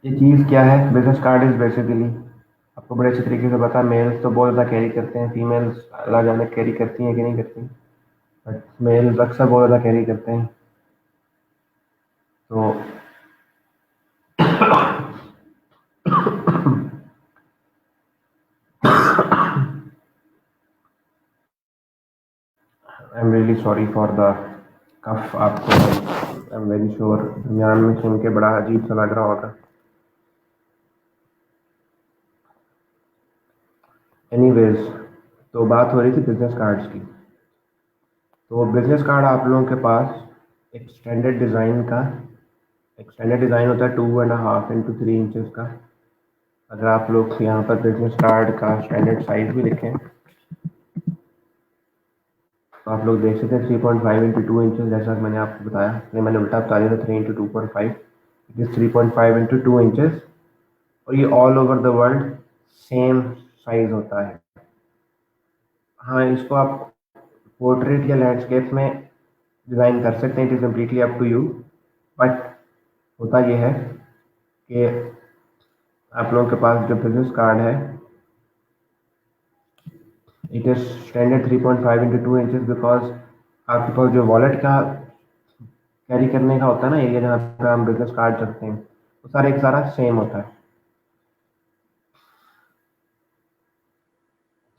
ये चीज़ क्या है? बिजनेस कार्ड इज़ बेसिकली, आपको बड़े अच्छे तरीके से पता है, मेल्स तो बहुत ज़्यादा कैरी करते हैं, फीमेल्स अल्लाह जाने कैरी करती हैं कि नहीं करती, बट मेल्स अक्सर बहुत ज़्यादा कैरी करते हैं। तो I am really sorry for the cough, आपको आई एम वेरी श्योर दरमियान में सुन के बड़ा अजीब सा लग रहा होगा। एनीवेज, तो बात हो रही थी बिजनेस कार्ड्स की। तो बिजनेस कार्ड आप लोगों के पास एक स्टैंडर्ड डिज़ाइन का, एक स्टैंडर्ड डिज़ाइन होता है 2.5 into 3 इंचज़ का। अगर आप लोग यहाँ पर बिजनेस कार्ड का स्टैंडर्ड साइज भी लिखें तो आप लोग देख सकते हैं 3.5 into 2 इंचज़, जैसा कि मैंने आपको बताया, नहीं मैंने उल्टा बता दिया था, 3 into 2.5, it is 3.5 into 2 inches. और ये all over the world same size होता है। हाँ, इसको आप पोर्ट्रेट या लैंडस्केप में डिज़ाइन कर सकते हैं, it is completely up to you. But होता ये है कि आप लोगों के पास जो बिजनेस कार्ड है, it is standard 3.5 into 2 inches, because आपके पास जो वॉलेट का कैरी करने का होता है ना एरिया, जहाँ पे हम बिजनेस कार्ड रखते हैं, वो सारा एक सारा सेम होता है।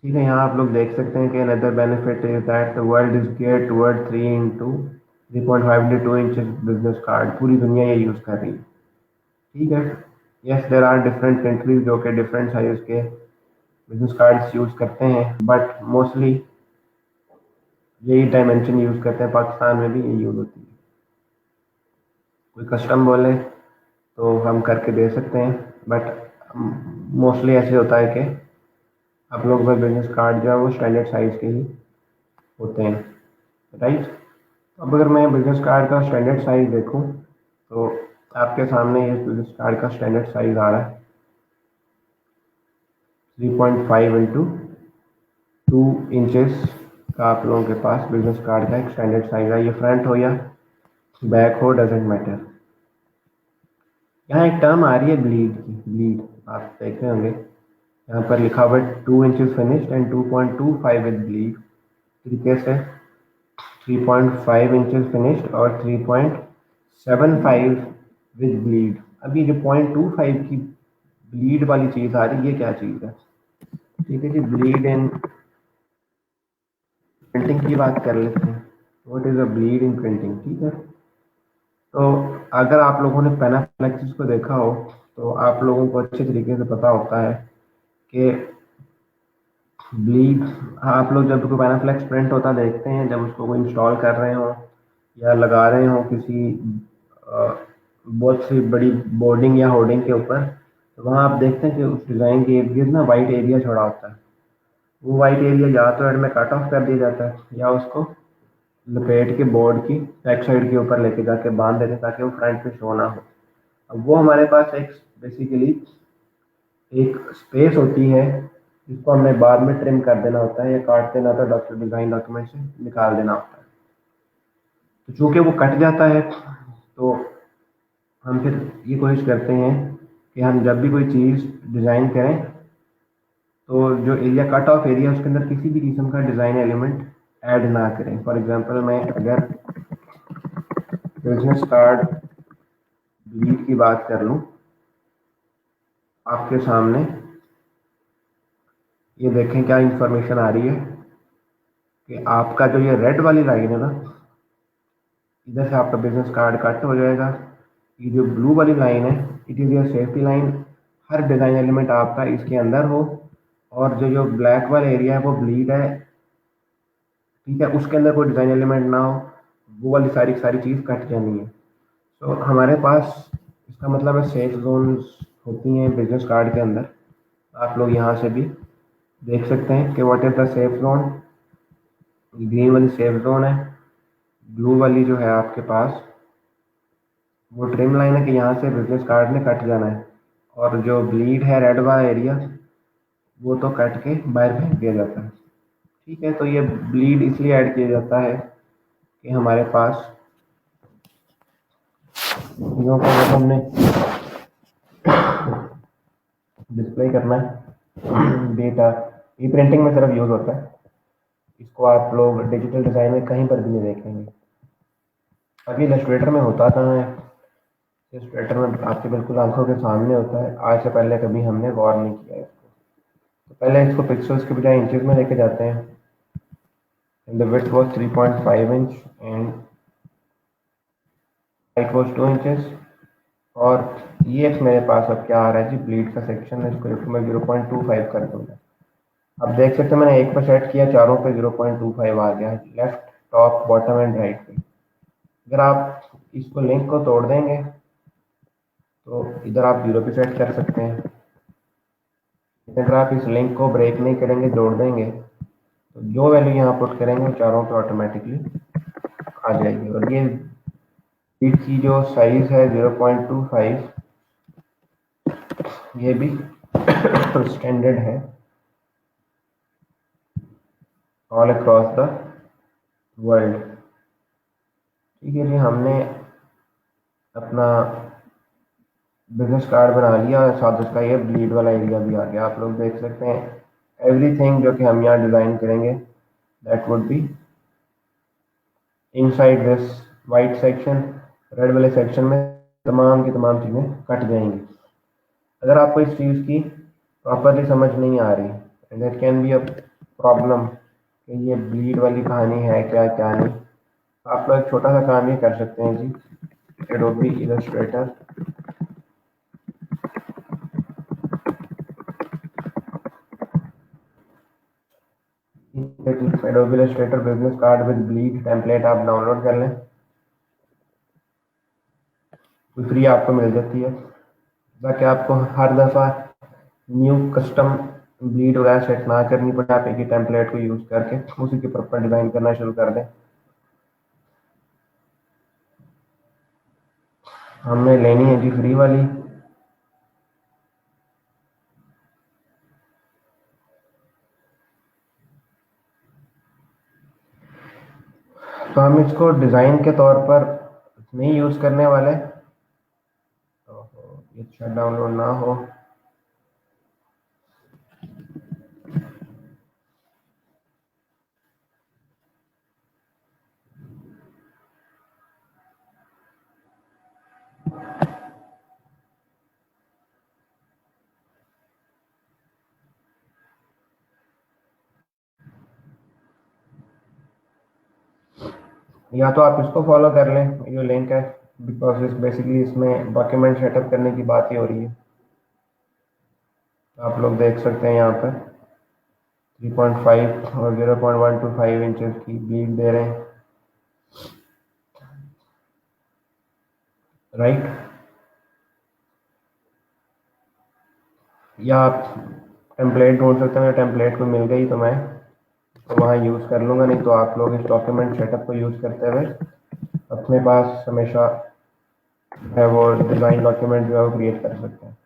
ठीक है, यहाँ आप लोग देख सकते हैं कि another benefit is that the world is geared toward 3.5 into 2 inches business card. पूरी दुनिया ये यूज़ कर रही है। ठीक है, yes there are different countries जो कि डिफरेंट साइज के बिजनेस कार्ड्स यूज़ करते हैं, बट मोस्टली यही डायमेंशन यूज़ करते हैं। पाकिस्तान में भी ये यूज़ होती है। कोई कस्टम बोले तो हम करके दे सकते हैं, बट मोस्टली ऐसे होता है कि आप लोगों का बिजनेस कार्ड जो है वो स्टैंडर्ड साइज़ के ही होते हैं, राइट। अब अगर मैं बिजनेस कार्ड का स्टैंडर्ड साइज़ देखूं तो आपके सामने ये बिजनेस कार्ड का स्टैंडर्ड साइज़ आ रहा है 3.5 into 2 इंचेस का आप लोगों के पास बिजनेस कार्ड का एक स्टैंडर्ड साइज़ है। ये फ्रंट हो या बैक हो, डजेंट मैटर। यहाँ एक टर्म आ रही है ब्लीड की, ब्लीड आप देख रहे होंगे यहाँ पर लिखा हुआ है 2 inches finished and 2.25 with bleed. तरीके से 3.5 इंचेस फिनिश्ड और 3.75 विद ब्लीड। अभी जो 0.25 की ब्लीड वाली चीज़ आ रही है, ये क्या चीज़ है? ठीक है जी, ब्लीड इन प्रिंटिंग की बात कर लेते हैं। What is a bleed in printing? ठीक है, तो अगर आप लोगों ने पेनाफ्लेक्सिस को देखा हो तो आप लोगों को अच्छे तरीके से पता होता है कि ब्लीड, आप लोग जब कोई पेनाफ्लेक्स प्रिंट होता देखते हैं, जब उसको कोई इंस्टॉल कर रहे हो या लगा रहे हो किसी बहुत सी बड़ी बोर्डिंग या होर्डिंग के ऊपर, तो वहाँ आप देखते हैं कि उस डिज़ाइन के इर्द गिर्द ना वाइट एरिया छोड़ा होता है। वो वाइट एरिया या तो एंड में कट ऑफ कर दिया जाता है या उसको लपेट के बोर्ड की बैक साइड के ऊपर लेके जाके बांध देते हैं ताकि वो फ्रंट में शो ना हो। अब वो हमारे पास एक बेसिकली एक स्पेस होती है जिसको हमने बाद में ट्रिम कर देना होता है या काट देना होता है, डॉक्टर डिज़ाइन डॉक्यूमेंट से निकाल देना होता है। तो चूँकि वो कट जाता है तो हम फिर ये कोशिश करते हैं कि हम जब भी कोई चीज़ डिज़ाइन करें तो जो एरिया कट ऑफ एरिया उसके अंदर किसी भी किस्म का डिज़ाइन एलिमेंट ऐड ना करें। फॉर एग्जांपल मैं अगर बिजनेस कार्ड ब्लीड की बात कर लूँ आपके सामने, ये देखें क्या इंफॉर्मेशन आ रही है कि आपका जो ये रेड वाली लाइन है ना, इधर से आपका बिजनेस कार्ड कट हो जाएगा। ये जो ब्लू वाली लाइन है, it is your safety line. Her design element आपका इसके अंदर हो और जो जो ब्लैक वाला एरिया है वो ब्लीड है, ठीक है, उसके अंदर कोई डिज़ाइन एलिमेंट ना हो, वो वाली सारी सारी चीज़ कट जानी है। तो हमारे पास इसका मतलब है सेफ जोन्स होती हैं बिजनेस कार्ड के अंदर। आप लोग यहाँ से भी देख सकते हैं कि what is the safe zone. Green वाली सेफ जोन है, ब्लू वाली जो है आपके पास वो ट्रिम लाइन है कि यहाँ से बिजनेस कार्ड ने कट जाना है, और जो ब्लीड है रेड वाला एरिया वो तो कट के बाहर फेंक दिया जाता है। ठीक है, तो ये ब्लीड इसलिए ऐड किया जाता है कि हमारे पास चीज़ों को जब हमने डिस्प्ले करना है डेटा, ई प्रिंटिंग में सिर्फ यूज़ होता है। इसको आप लोग डिजिटल डिज़ाइन में कहीं पर भी नहीं देखेंगे। अभी इलस्ट्रेटर में होता कहाँ है? इलस्ट्रेटर में आपके बिल्कुल आंखों के सामने होता है। आज से पहले कभी हमने गौर नहीं किया इसको। तो पहले इसको पिक्सल्स के बजाय इंचेस में लेके जाते हैं। And the width was 3.5 inch and height was 2 inches. और ये मेरे पास अब क्या आ रहा है जी, ब्लीड का सेक्शन है, इसको मैं 0.25 कर दूंगा। अब देख सकते हैं मैंने एक पर सेट किया, चारों पे 0.25 आ गया, left top bottom and right पे। अगर आप इसको लिंक को तोड़ देंगे तो इधर आप 0 पे सेट कर सकते हैं। अगर आप इस लिंक को ब्रेक नहीं करेंगे, जोड़ देंगे, तो जो वैल्यू यहाँ पुट करेंगे वो चारों पे ऑटोमेटिकली आ जाएगी। और ये बीट की जो साइज है 0.25, ये भी स्टैंडर्ड है। All across the world. ठीक है जी, हमने अपना बिजनेस कार्ड बना लिया और साथ उसका ये ब्लीड वाला एरिया भी आ गया। आप लोग देख सकते हैं एवरीथिंग जो कि हम यहाँ डिज़ाइन करेंगे that would be inside this white section. Red वाले सेक्शन में तमाम की तमाम चीज़ें कट जाएंगी। अगर आपको इस चीज़ की प्रॉपरली समझ नहीं आ रही, that can be a problem कि ये ब्लीड वाली कहानी है क्या क्या नहीं, आप लोग एक छोटा सा काम ये कर सकते हैं जी, Adobe Illustrator Adobe Illustrator business card with bleed template आप डाउनलोड कर लें, फ्री आपको मिल जाती है, ताकि आपको हर दफ़ा न्यू कस्टम ब्लीड वगैरह सेट ना करनी पड़े। आप एक ही टेम्पलेट को यूज़ करके उसी के प्रॉपर डिज़ाइन करना शुरू कर दें। हमने लेनी है जी फ्री वाली। तो हम इसको डिज़ाइन के तौर पर नहीं यूज़ करने वाले, तो ये अच्छा डाउनलोड ना हो। या तो आप इसको फॉलो कर लें, ये लिंक है, बिकॉज इस बेसिकली इसमें डॉक्यूमेंट सेटअप करने की बात ही हो रही है। आप लोग देख सकते हैं यहाँ पर 3.5 और 0.125 इंचेस की ब्लीड दे रहे हैं, राइट। या आप टेम्पलेट ढूंढ सकते हैं, टेम्पलेट को मिल गई तो मैं तो वहाँ यूज़ कर लूँगा, नहीं तो आप लोग इस डॉक्यूमेंट सेटअप को यूज़ करते हुए अपने पास हमेशा है वो डिज़ाइन डॉक्यूमेंट जो है वो क्रिएट कर सकते हैं।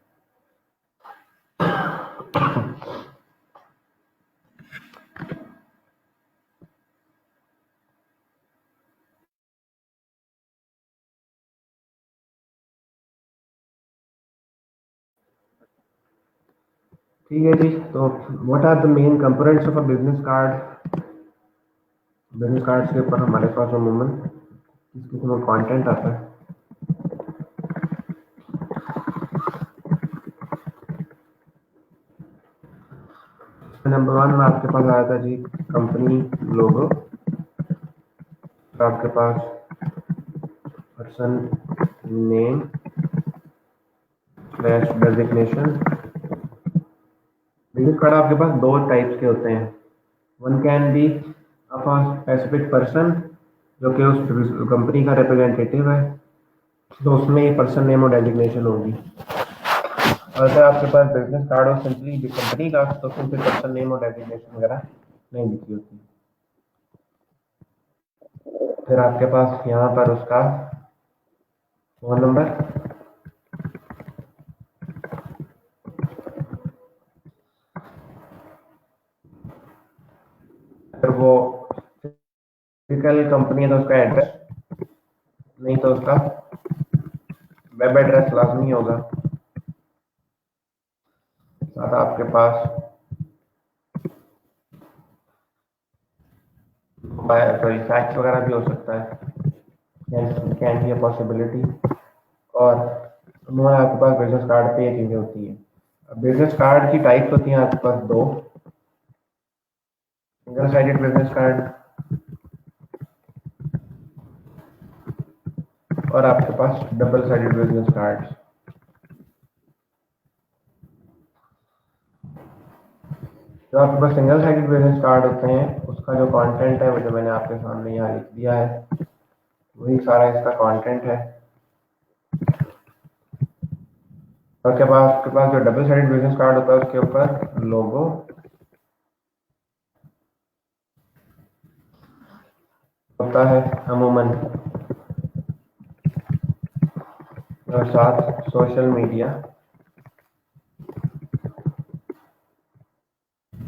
ठीक है जी, तो what are the main components of a business card. Business cards के ऊपर हमारे पास अमूमन किस किस्म का कंटेंट आता है। नंबर 1 में आपके पास आया था जी कंपनी लोगो, आपके पास person name slash designation. Business card आपके पास दो टाइप्स के होते हैं, one can be of a specific person जो कि उस कंपनी का रिप्रेजेंटेटिव है, तो उसमें ये पर्सन नेम और डेजिग्नेशन होगी। और अगर आपके पास बिजनेस कार्ड हो सिंपली कंपनी का, तो फिर पर्सन नेम और डेजिग्नेशन वगैरह नहीं लिखी होती। फिर आपके पास यहाँ पर उसका फ़ोन नंबर, फिर वो फिजिकल कंपनी है तो उसका एड्रेस, नहीं तो उसका वेब एड्रेस लाजमी होगा। साथ आपके पास सॉरी फैक्स वगैरह भी हो सकता है, कैन बी अ पॉसिबिलिटी। और उन्होंने आपके पास बिजनेस कार्ड पे ये चीज़ें होती हैं। बिजनेस कार्ड की टाइप्स होती हैं आपके पास दो, सिंगल साइडेड बिजनेस कार्ड और आपके पास डबल साइडेड बिजनेस कार्ड। जो आपके पास सिंगल साइडेड बिजनेस कार्ड होते हैं उसका जो कंटेंट है वो जो मैंने आपके सामने यहाँ लिख दिया है वही सारा इसका कंटेंट है। और आपके पास जो डबल साइडेड बिजनेस कार्ड होता है उसके ऊपर लोगो होता है अमूमन, और साथ सोशल मीडिया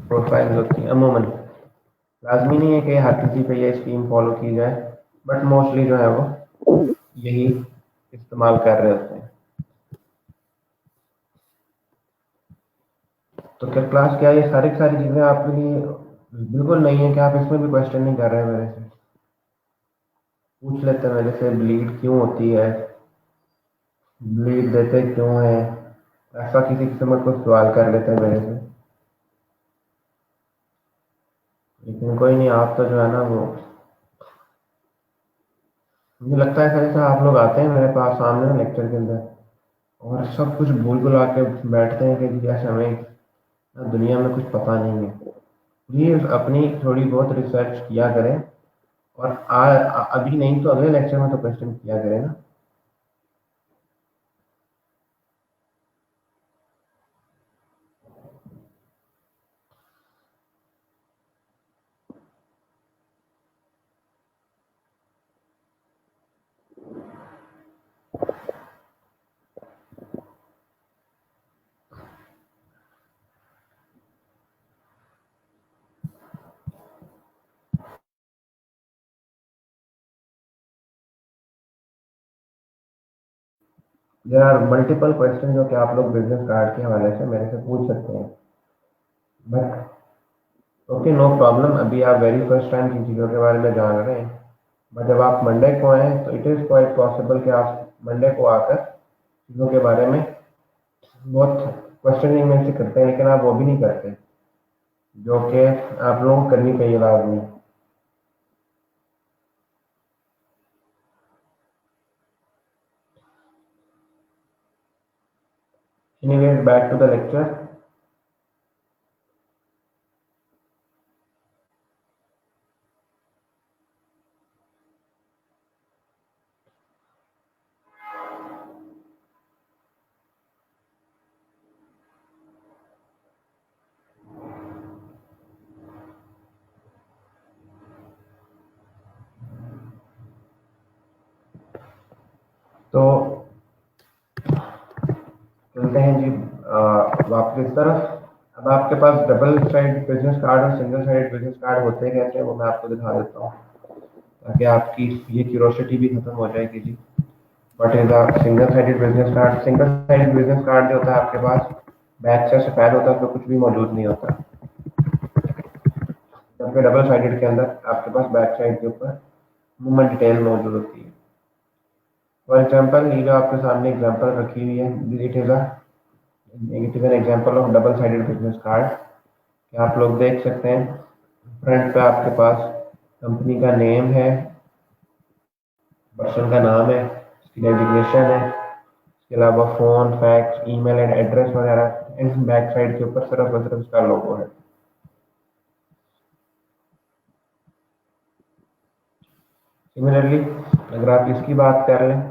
प्रोफाइल होती है अमूमन। लाजमी नहीं है कि हर किसी पे ये स्कीम फॉलो की जाए, बट मोस्टली जो है वो यही इस्तेमाल कर रहे होते हैं। तो क्या क्लास, क्या ये सारी सारी चीज़ें आपके लिए बिल्कुल नहीं है कि आप इसमें भी क्वेश्चन नहीं कर रहे हैं? मेरे से पूछ लेते हैं, मेरे से ब्लीड क्यों होती है, ब्लीड देते क्यों है, ऐसा किसी किस्म का कुछ सवाल कर लेते हैं मेरे से। लेकिन कोई नहीं, आप तो जो है ना वो, मुझे लगता है ऐसा जैसा आप लोग आते हैं मेरे पास सामने ना लेक्चर के अंदर और सब कुछ भूल भुला के बैठते हैं कि जी जैसे हमें ना दुनिया में कुछ पता नहीं है। प्लीज़ अपनी थोड़ी बहुत रिसर्च किया करें, और अभी नहीं तो अगले लेक्चर में तो क्वेश्चन किया करें ना। देयर आर मल्टीपल क्वेश्चन जो कि आप लोग बिजनेस कार्ड के हवाले से मेरे से पूछ सकते हैं, बट ओके, नो प्रॉब्लम। अभी आप वेरी फर्स्ट टाइम किन चीज़ों के बारे में जान रहे हैं, बट जब आप मंडे को आएँ तो इट इज़ क्वाइट पॉसिबल कि आप मंडे को आकर चीज़ों के बारे में बहुत क्वेश्चनिंग में से करते हैं, लेकिन आप वो भी नहीं करते जो कि आप लोगों को करनी चाहिए लाजमी। Anyways, back to the lecture. तो चलते हैं जी वापस इस तरफ। अब आपके पास डबल साइड बिजनेस कार्ड और सिंगल साइड बिजनेस कार्ड होते कैसे हैं वो मैं आपको दिखा देता हूँ, ताकि आपकी ये क्यूरोसिटी भी खत्म हो जाएगी जी। But is a single sided business card. Single sided business card जो होता है आपके पास बैक से सफेद होता है, उसमें कुछ भी मौजूद नहीं होता, जबकि डबल साइडेड के अंदर आपके पास बैक साइड के ऊपर मूवमेंट डिटेल मौजूद होती है। फॉर एग्जाम्पल, ये जो आपके सामने एग्जाम्पल रखी हुई है, it is an example of double sided business card. आप लोग देख सकते हैं फ्रंट पे आपके पास कंपनी का नेम है, पर्सन का नाम है, उसकी डेजिग्नेशन है, इसके अलावा phone, fax, email and address वगैरह। इस बैक साइड के ऊपर सिर्फ और सिर्फ उसका लोगो है। सिमिलरली अगर आप इसकी बात कर लें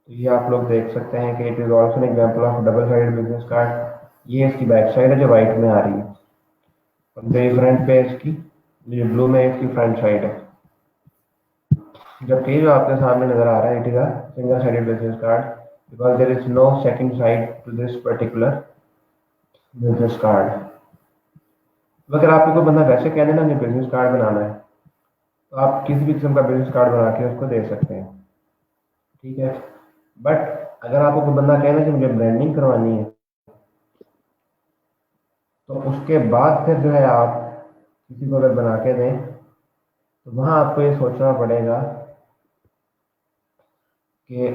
तो ये आप लोग देख सकते हैं कि it is also an example of double sided business card. ये इसकी बैक साइड है जो वाइट में आ रही है, और जो ये फ्रंट पे है इसकी, जो ब्लू में इसकी फ्रंट साइड है। जबकि जो आपके सामने नज़र आ रहा है, it is a single sided business card, because there is no second side to this particular business card. अगर आपको कोई बंदा वैसे कह देना मुझे बिजनेस कार्ड बनाना है, तो आप किसी भी किस्म का बिजनेस कार्ड बना के उसको दे सकते हैं, ठीक है। बट अगर आपको कोई बंदा कहना कि मुझे ब्रांडिंग करवानी है, तो उसके बाद फिर जो है आप किसी को अगर बना के दें तो वहाँ आपको ये सोचना पड़ेगा कि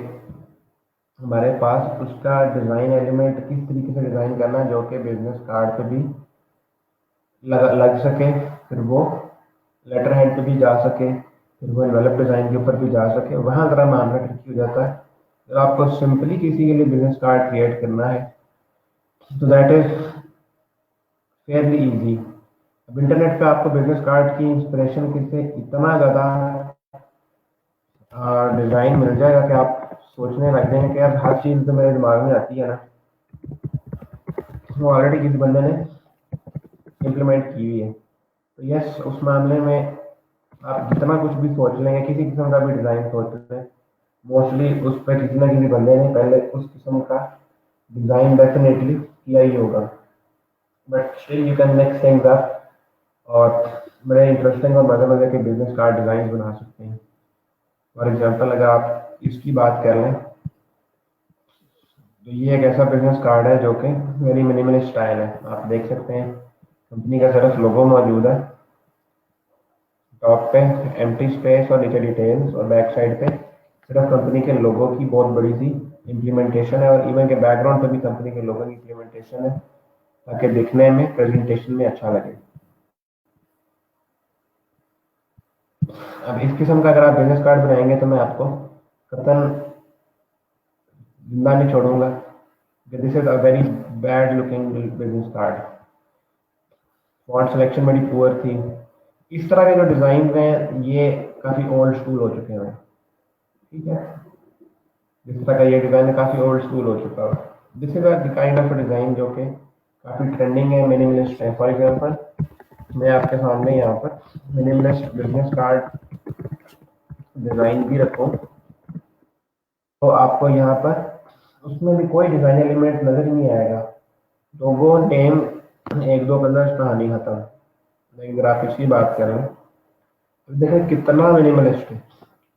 हमारे पास उसका डिज़ाइन एलिमेंट किस तरीके से डिज़ाइन करना है जो कि बिजनेस कार्ड पे भी लग सके, फिर वो लेटर हेड पे भी जा सके, फिर वो एनवेलप डिज़ाइन के ऊपर भी जा सके। वहाँ ज़रा मामला ट्रिकी हो जाता है। जब आपको सिंपली किसी के लिए बिजनेस कार्ड क्रिएट करना है तो दैट इज़ फेयरली ईजी। अब इंटरनेट पे आपको बिजनेस कार्ड की इंस्पिरेशन किससे इतना ज़्यादा डिज़ाइन मिल जाएगा कि आप सोचने लग जाएंगे कि यार हर चीज़ तो मेरे दिमाग में आती है ना, वो ऑलरेडी किसी बंदे ने इम्प्लीमेंट की हुई है। तो यस, उस मामले में आप जितना कुछ भी सोच लेंगे, किसी किस्म का भी डिज़ाइन सोच लें, मोस्टली उस पर किसी ना किसी बंदे ने पहले उस किस्म का डिज़ाइन डेफिनेटली किया ही होगा। But still you can mix things up और बड़े इंटरेस्टिंग और मज़े मज़े के बिजनेस कार्ड डिज़ाइन बना सकते हैं। फॉर एग्जांपल अगर आप इसकी बात कर लें तो ये एक ऐसा बिजनेस कार्ड है जो कि वेरी मिनिमलिस्ट स्टाइल है। आप देख सकते हैं कंपनी का सिर्फ लोगो मौजूद है, टॉप पे एम्प्टी स्पेस और नीचे डिटेल्स, और बैक साइड पे सिर्फ कंपनी के लोगो की बहुत बड़ी सी इम्प्लीमेंटेशन है, और इवन के बैकग्राउंड पे भी कंपनी के लोगो की इम्प्लीमेंटेशन है ताकि दिखने में प्रेजेंटेशन में अच्छा लगे। अब इस किस्म का अगर आप बिजनेस कार्ड बनाएंगे तो मैं आपको कतन जिंदा नहीं छोड़ूंगा। This is a very bad looking business card. Font selection बड़ी पुअर थी। इस तरह के जो डिज़ाइन हैं ये काफ़ी ओल्ड स्कूल हो चुके हैं। ठीक है, जिस तरह का ये डिज़ाइन है काफ़ी ओल्ड स्कूल हो चुका है। This is the kind of design जो कि काफ़ी ट्रेंडिंग है, मिनिमलिस्ट है। फॉर एग्जांपल मैं आपके सामने यहाँ पर मिनिमलिस्ट बिजनेस कार्ड डिज़ाइन भी रखूँ तो आपको यहाँ पर उसमें भी कोई डिज़ाइन एलिमेंट नज़र ही नहीं आएगा। लोगो नेम एक दो कलर कहानी खत्म। लेकिन अगर आप इसकी बात करें तो देखें कितना मिनिमलिस्ट है,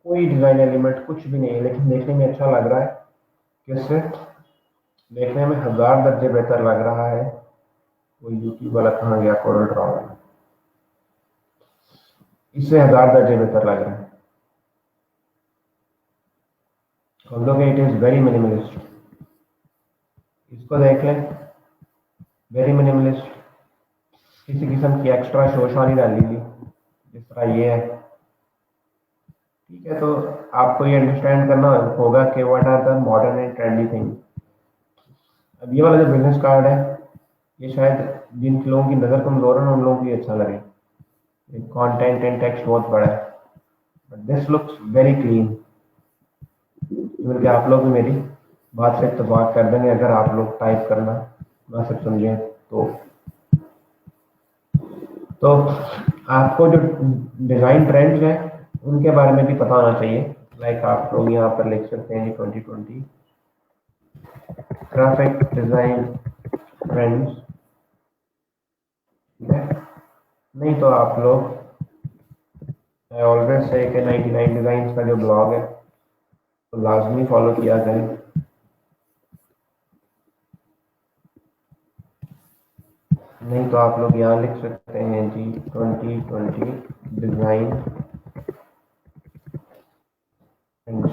कोई डिज़ाइन एलिमेंट कुछ भी नहीं है, लेकिन देखने में अच्छा लग रहा है। किससे देखने में हज़ार दर्जे बेहतर लग रहा है। वो यूट्यूब वाला कहाँ गया कोरल ड्रॉ वाला, इससे हज़ार दर्जे बेहतर लग रहा है। Although it is very minimalist. इसको देख लें, वेरी मिनिमलिस्ट, किसी किस्म की एक्स्ट्रा शोशा नहीं डाली थी जिस तरह ये है। ठीक है, तो आपको ये अंडरस्टैंड करना होगा कि what are the modern and trendy thing. अब ये वाला जो बिजनेस कार्ड है ये शायद जिन लोगों की नज़र कमज़ोर है उन लोगों को ये अच्छा लगे। कंटेंट एंड टेक्स्ट बहुत बड़ा है, but this looks very clean. Even कि आप लोग भी मेरी बात से इत्तेफाक कर देंगे अगर आप लोग टाइप करना ना सब समझें तो आपको जो डिज़ाइन ट्रेंड्स हैं उनके बारे में भी पता होना चाहिए। लाइक आप लोग यहाँ पर लिख सकते हैं 2020 ग्राफिक डिज़ाइन ट्रेंड्स। ठीक है, नहीं तो आप लोग ऑलवेज से 99 डिज़ाइंस का जो ब्लॉग है तो लाजमी फॉलो किया जाए। नहीं तो आप लोग यहाँ लिख सकते हैं जी 2020 design trends,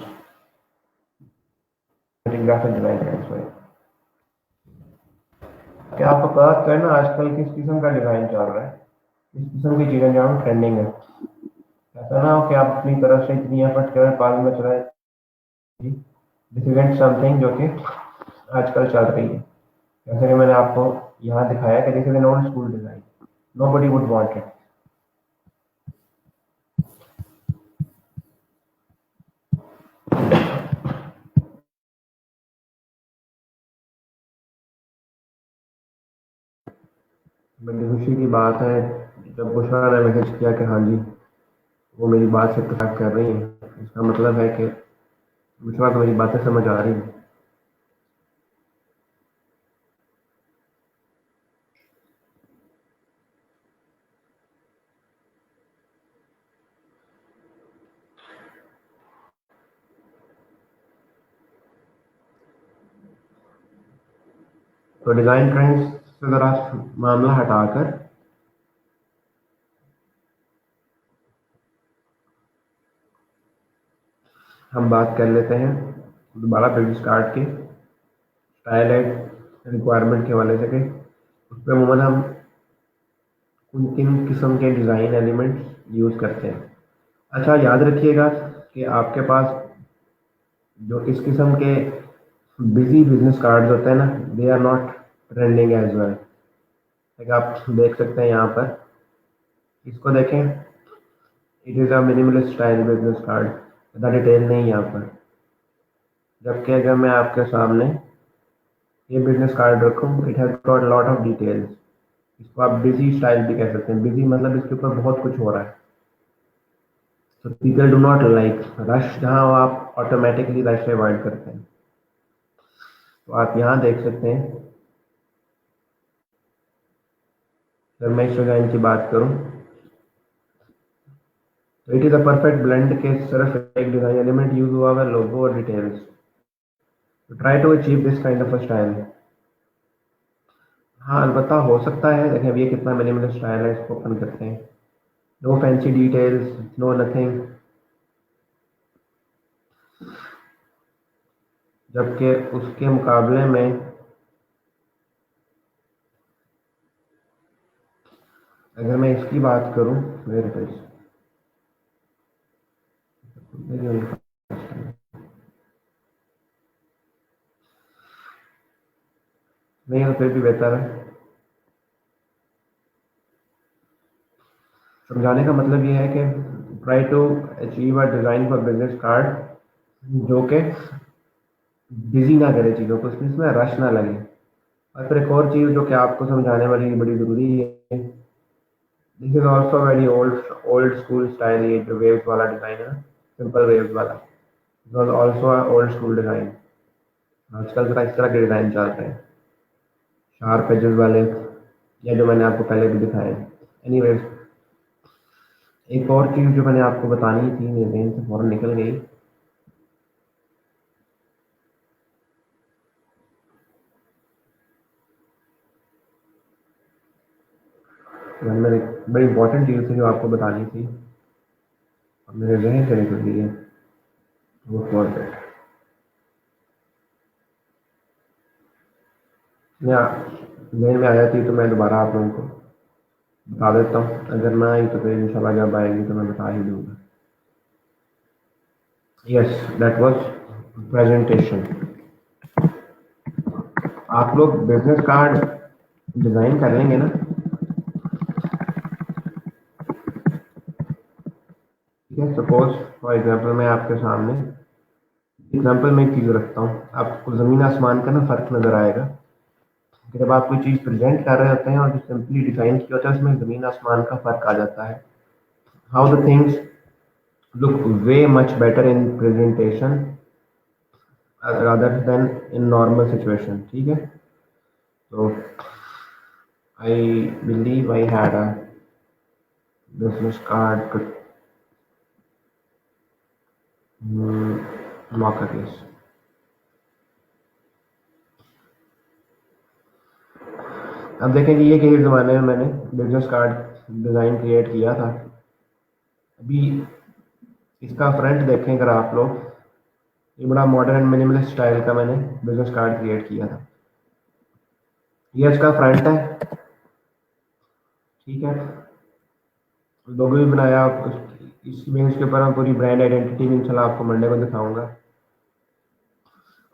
graphic design trends. Sorry, क्या आपको पता करना आजकल किस किस्म का डिज़ाइन चल रहा है, किस किस्म की चीज़ें जहाँ ट्रेंडिंग है। ऐसा ना हो कि आप अपनी तरफ से इतनी एफर्ट करें बाद में चला जी दिस इवेंट समथिंग जो कि आजकल चल रही है। जैसे कि मैंने आपको यहाँ दिखाया कि this is an old school design, nobody would want it. बड़ी खुशी की बात है जब बुशरा ने मैसेज किया कि हाँ जी वो मेरी बात से इत्तेफाक कर रही हैं। इसका मतलब है कि बुशरा को मेरी बातें समझ आ रही हैं। तो डिज़ाइन ट्रेंड्स से ज़रा मामला हटाकर हम बात कर लेते हैं दोबारा बिजनेस कार्ड की स्टाइल एंड रिक्वायरमेंट के हवाले से कि उस पर अमूमन हम उन किन किस्म के डिज़ाइन एलिमेंट्स यूज़ करते हैं। अच्छा याद रखिएगा कि आपके पास जो इस किस्म के बिजी बिजनेस कार्ड्स होते हैं ना they are not trending as well. आप देख सकते हैं यहाँ पर, इसको देखें, it is a minimalist style business card, ज़्यादा डिटेल नहीं यहाँ पर। जबकि अगर मैं आपके सामने ये बिजनेस कार्ड रखूँ it has got lot of details. इसको आप बिजी स्टाइल भी कह सकते हैं। बिजी मतलब इसके ऊपर बहुत कुछ हो रहा है। तो people do not like rush, जहाँ वो आप ऑटोमेटिकली रश अवॉइड करते हैं। तो आप यहाँ देख सकते हैं अगर मैं इस डिज़ाइन की बात करूँ तो it is a perfect blend के सिर्फ एक डिज़ाइन एलिमेंट यूज हुआ हुआ लोगो और डिटेल्स। तो try to achieve this kind of a style. हाँ अलबत्ता हो सकता है। देखें अब ये कितना मिनिमलिस्ट स्टाइल है, इसको ओपन करते हैं। No fancy details, no nothing. जबकि उसके मुकाबले में अगर मैं इसकी बात करूँ, वेयर इट इज, नहीं तो फिर भी बेहतर है। समझाने का मतलब ये है कि try to achieve a design for business card जो कि बिजी ना करे चीज़ों को, इसमें रश ना लगे। और फिर एक और चीज़ जो कि आपको समझाने वाली बड़ी ज़रूरी है, this is also very old school style. ये जो वेव्स वाला डिज़ाइन है ना, सिंपल वेव्स वाला, was also old school design. आजकल जरा इस तरह के डिज़ाइन चल रहे हैं, शार्प एजेस वाले, या जो मैंने आपको पहले भी दिखाए। एनीवेज, एक और चीज़ जो मैंने आपको बतानी थी मेरे जहन से फ़ौरन निकल गई। मैंने बड़ी इंपॉर्टेंट चीज़ थी जो आपको बतानी थी और मेरे जहन से निकल गई है, वो फॉरगेट। या जहन में आया थी तो मैं दोबारा आप लोगों को बता देता हूँ, अगर ना आई तो फिर इंशाल्लाह जब आएगी तो मैं बता ही दूँगा। Yes, that was presentation. आप लोग बिजनेस कार्ड डिज़ाइन कर लेंगे ना, ठीक है। सपोज फॉर एग्जांपल मैं आपके सामने एग्जांपल में एक चीज़ रखता हूँ, आपको ज़मीन आसमान का ना फ़र्क नज़र आएगा कि जब आप कोई चीज़ प्रेजेंट कर रहे होते हैं और जो सिंपली डिज़ाइन किया होता है उसमें ज़मीन आसमान का फ़र्क आ जाता है। How the things look way much better in presentation rather then in normal situation, ठीक है। तो I believe I had a business card मौका केस। अब देखें कि ये किस ज़माने में मैंने बिजनेस कार्ड डिज़ाइन क्रिएट किया था। अभी इसका फ्रंट देखें अगर आप लोग, ये बड़ा मॉडर्न एंड मिनिमलिस्ट स्टाइल का मैंने बिजनेस कार्ड क्रिएट किया था। ये इसका फ्रंट है, ठीक है। लोगो भी बनाया, इस इमेज के ऊपर मैं पूरी ब्रांड आइडेंटिटी भी इंशाल्लाह आपको मंडे को दिखाऊंगा।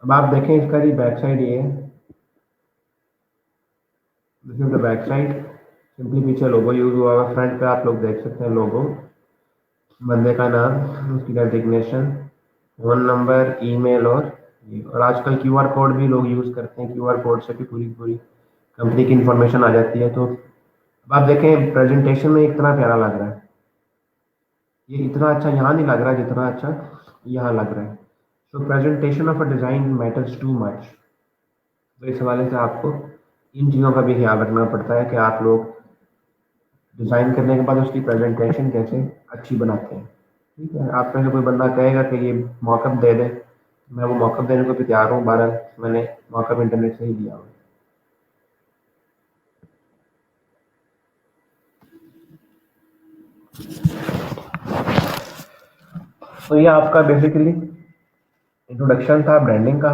अब आप देखें इसका जी बैक साइड ये है, this is the back side. Simply पीछे लोगो यूज हुआ हुआ, फ्रंट पे आप लोग देख सकते हैं लोगो, बंदे का नाम, उसकी डेजिग्नेशन, फ़ोन नंबर, ईमेल और आजकल क्यूआर कोड भी लोग यूज़ करते हैं। क्यूआर कोड से भी पूरी पूरी कंपनी की इंफॉर्मेशन आ जाती है। तो अब आप देखें प्रेजेंटेशन में इतना प्यारा लग रहा है, ये इतना अच्छा यहाँ नहीं लग रहा जितना अच्छा यहाँ लग रहा है। So presentation of a design matters too much. तो इस हवाले से आपको इन चीज़ों का भी ख्याल रखना पड़ता है कि आप लोग डिज़ाइन करने के बाद उसकी प्रेजेंटेशन कैसे अच्छी बनाते हैं, ठीक है। आप में से कोई बंदा कहेगा कि ये मॉकअप दे दे, मैं वो मॉकअप देने को भी तैयार हूँ। बहरहाल मैंने मॉकअप इंटरनेट से ही लिया हुआ है। तो ये आपका बेसिकली इंट्रोडक्शन था ब्रांडिंग का।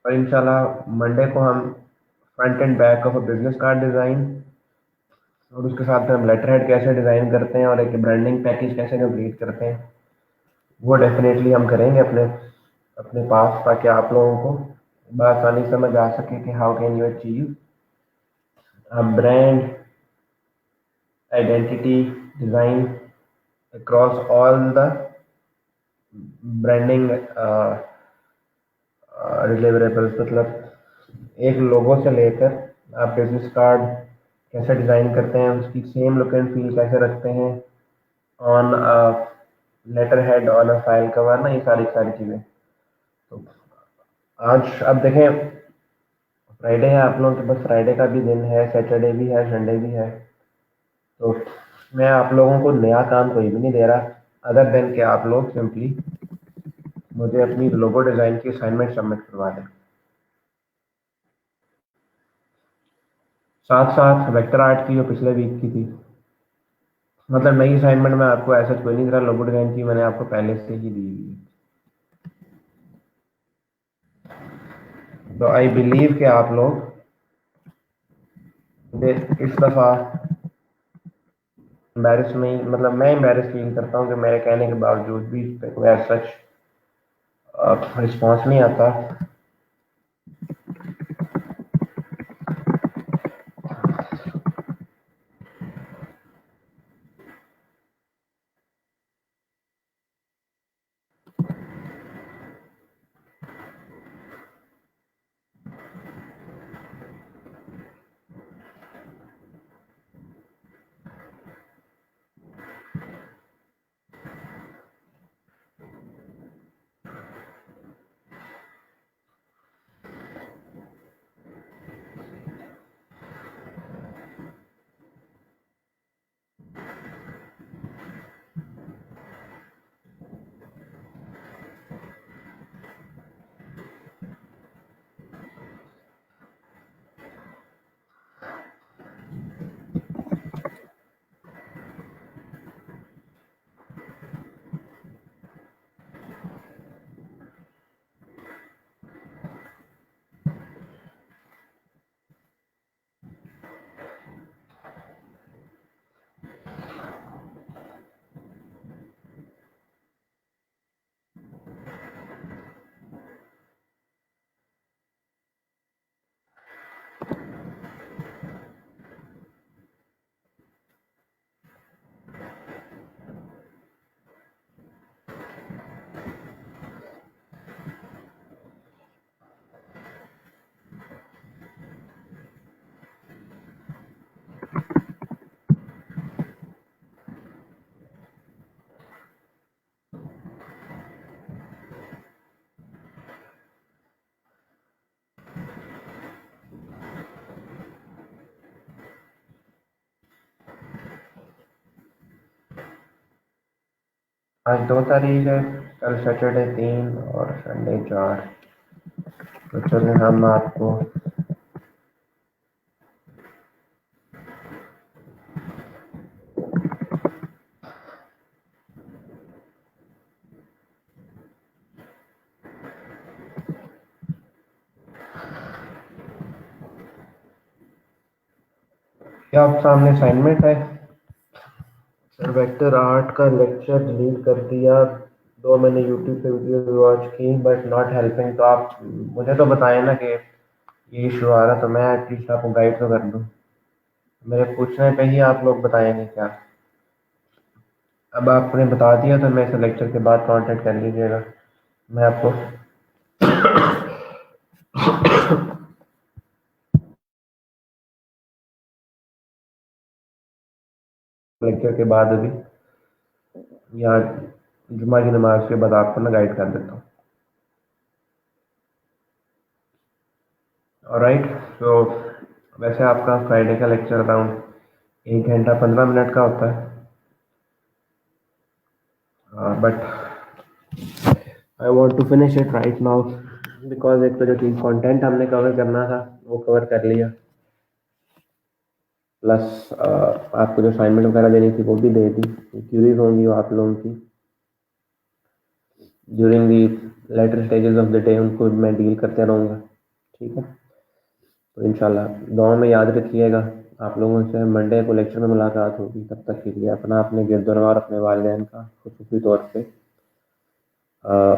और इंशाल्लाह मंडे को हम front and back of a business card design और उसके साथ हम लेटर हेड कैसे डिज़ाइन करते हैं और एक ब्रांडिंग पैकेज कैसे कंप्लीट करते हैं वो डेफिनेटली हम करेंगे अपने अपने पास, ताकि आप लोगों को बआसानी समझ आ सके कि how can you achieve a brand identity design across all the branding deliverables. मतलब एक लोगो से लेकर आप बिजनेस कार्ड कैसे डिज़ाइन करते हैं, उसकी सेम लुक एंड फील कैसे रखते हैं on letter head, on a file cover ना, ये सारी सारी चीज़ें। तो आज अब देखें, फ्राइडे है आप लोगों के पास, फ्राइडे का भी दिन है, सैटरडे भी है, संडे भी है। तो मैं आप लोगों को नया काम कोई भी नहीं दे रहा अदर देन कि आप लोग सिंपली मुझे अपनी लोगो डिज़ाइन की असाइनमेंट सबमिट करवा दें। साथ साथ वेक्टर आर्ट की जो पिछले वीक की थी, मतलब नई असाइनमेंट में आपको ऐसा कोई नहीं दे रहा, लोगो डिज़ाइन की मैंने आपको पहले से ही दी हुई है। तो आई बिलीव कि आप लोग मुझे इस दफ़ा एम्बेरस नहीं, मतलब मैं एम्बेरस फील करता हूँ कि मेरे कहने के बावजूद भी कोई एज सच रिस्पॉन्स नहीं आता। आज 2 तारीख है, कल सैटरडे 3 और संडे 4। तो चलिए हम आपको क्या आप सामने असाइनमेंट है। सर वेक्टर आर्ट का लेक्चर डिलीट कर दिया, 2 मैंने यूट्यूब पे वीडियो वॉच की बट नॉट हेल्पिंग। तो आप मुझे तो बताएं ना कि ये इशू आ रहा, तो मैं एटलीस्ट आपको गाइड तो कर दूँ। मेरे पूछने पे ही आप लोग बताएंगे क्या। अब आपने बता दिया तो मैं इस लेक्चर के बाद कांटेक्ट कर लीजिएगा, मैं आपको लेक्चर के बाद अभी या जुमा की नमाज के बाद आपको ना गाइड कर देता हूँ। ऑलराइट, तो वैसे आपका फ्राइडे का लेक्चर अराउंड 1 घंटा 15 मिनट का होता है, but I want to finish it right now because एक तो जो चीज़ कंटेंट हमने कवर करना था वो कवर कर लिया, प्लस आपको जो असाइनमेंट वगैरह देनी थी वो भी दे दी। क्यूरीज होंगी वो आप लोगों की during the later stages of the day, उनको मैं डील करते रहूँगा। ठीक है, तो इंशाल्लाह दुआ में याद रखिएगा। आप लोगों से मंडे को लेक्चर में मुलाकात होगी, तब तक के लिए अपना, अपने गिरदोनवा और अपने वालिदैन का खुसूसी तौर पे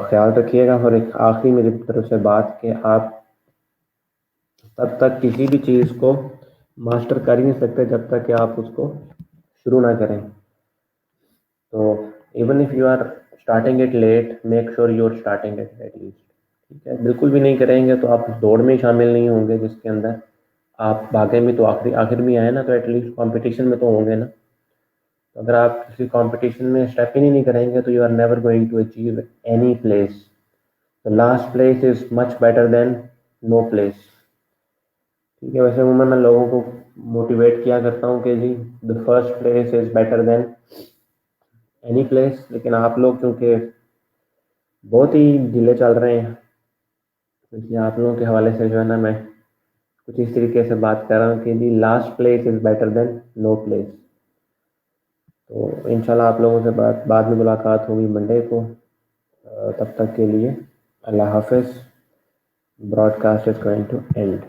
ख्याल रखिएगा। और एक आखिरी मेरी तरफ से बात कि आप तब तक किसी भी चीज़ को मास्टर कर ही नहीं सकते जब तक कि आप उसको शुरू ना करें। तो even if you are starting it late, make sure you are starting it at least. ठीक है, बिल्कुल भी नहीं करेंगे तो आप उस दौड़ में शामिल नहीं होंगे जिसके अंदर आप भागे में तो आखिर आखिर में आए ना, तो एटलीस्ट कंपटीशन में तो होंगे ना। तो अगर आप किसी कंपटीशन में स्टेप इन ही नहीं करेंगे तो you are never going to achieve any place. The last place is much better than no place. ठीक है, वैसे मैं लोगों को मोटिवेट किया करता हूँ कि जी the first place is better than any place, लेकिन आप लोग क्योंकि बहुत ही ढीले चल रहे हैं, इसलिए आप लोगों के हवाले से जो है ना मैं कुछ इस तरीके से बात कर रहा हूँ कि जी last place is better than no place. तो इंशाल्लाह आप लोगों से बाद में मुलाकात होगी मंडे को। तब तक के लिए अल्लाह हाफिज़। Broadcast is going to and.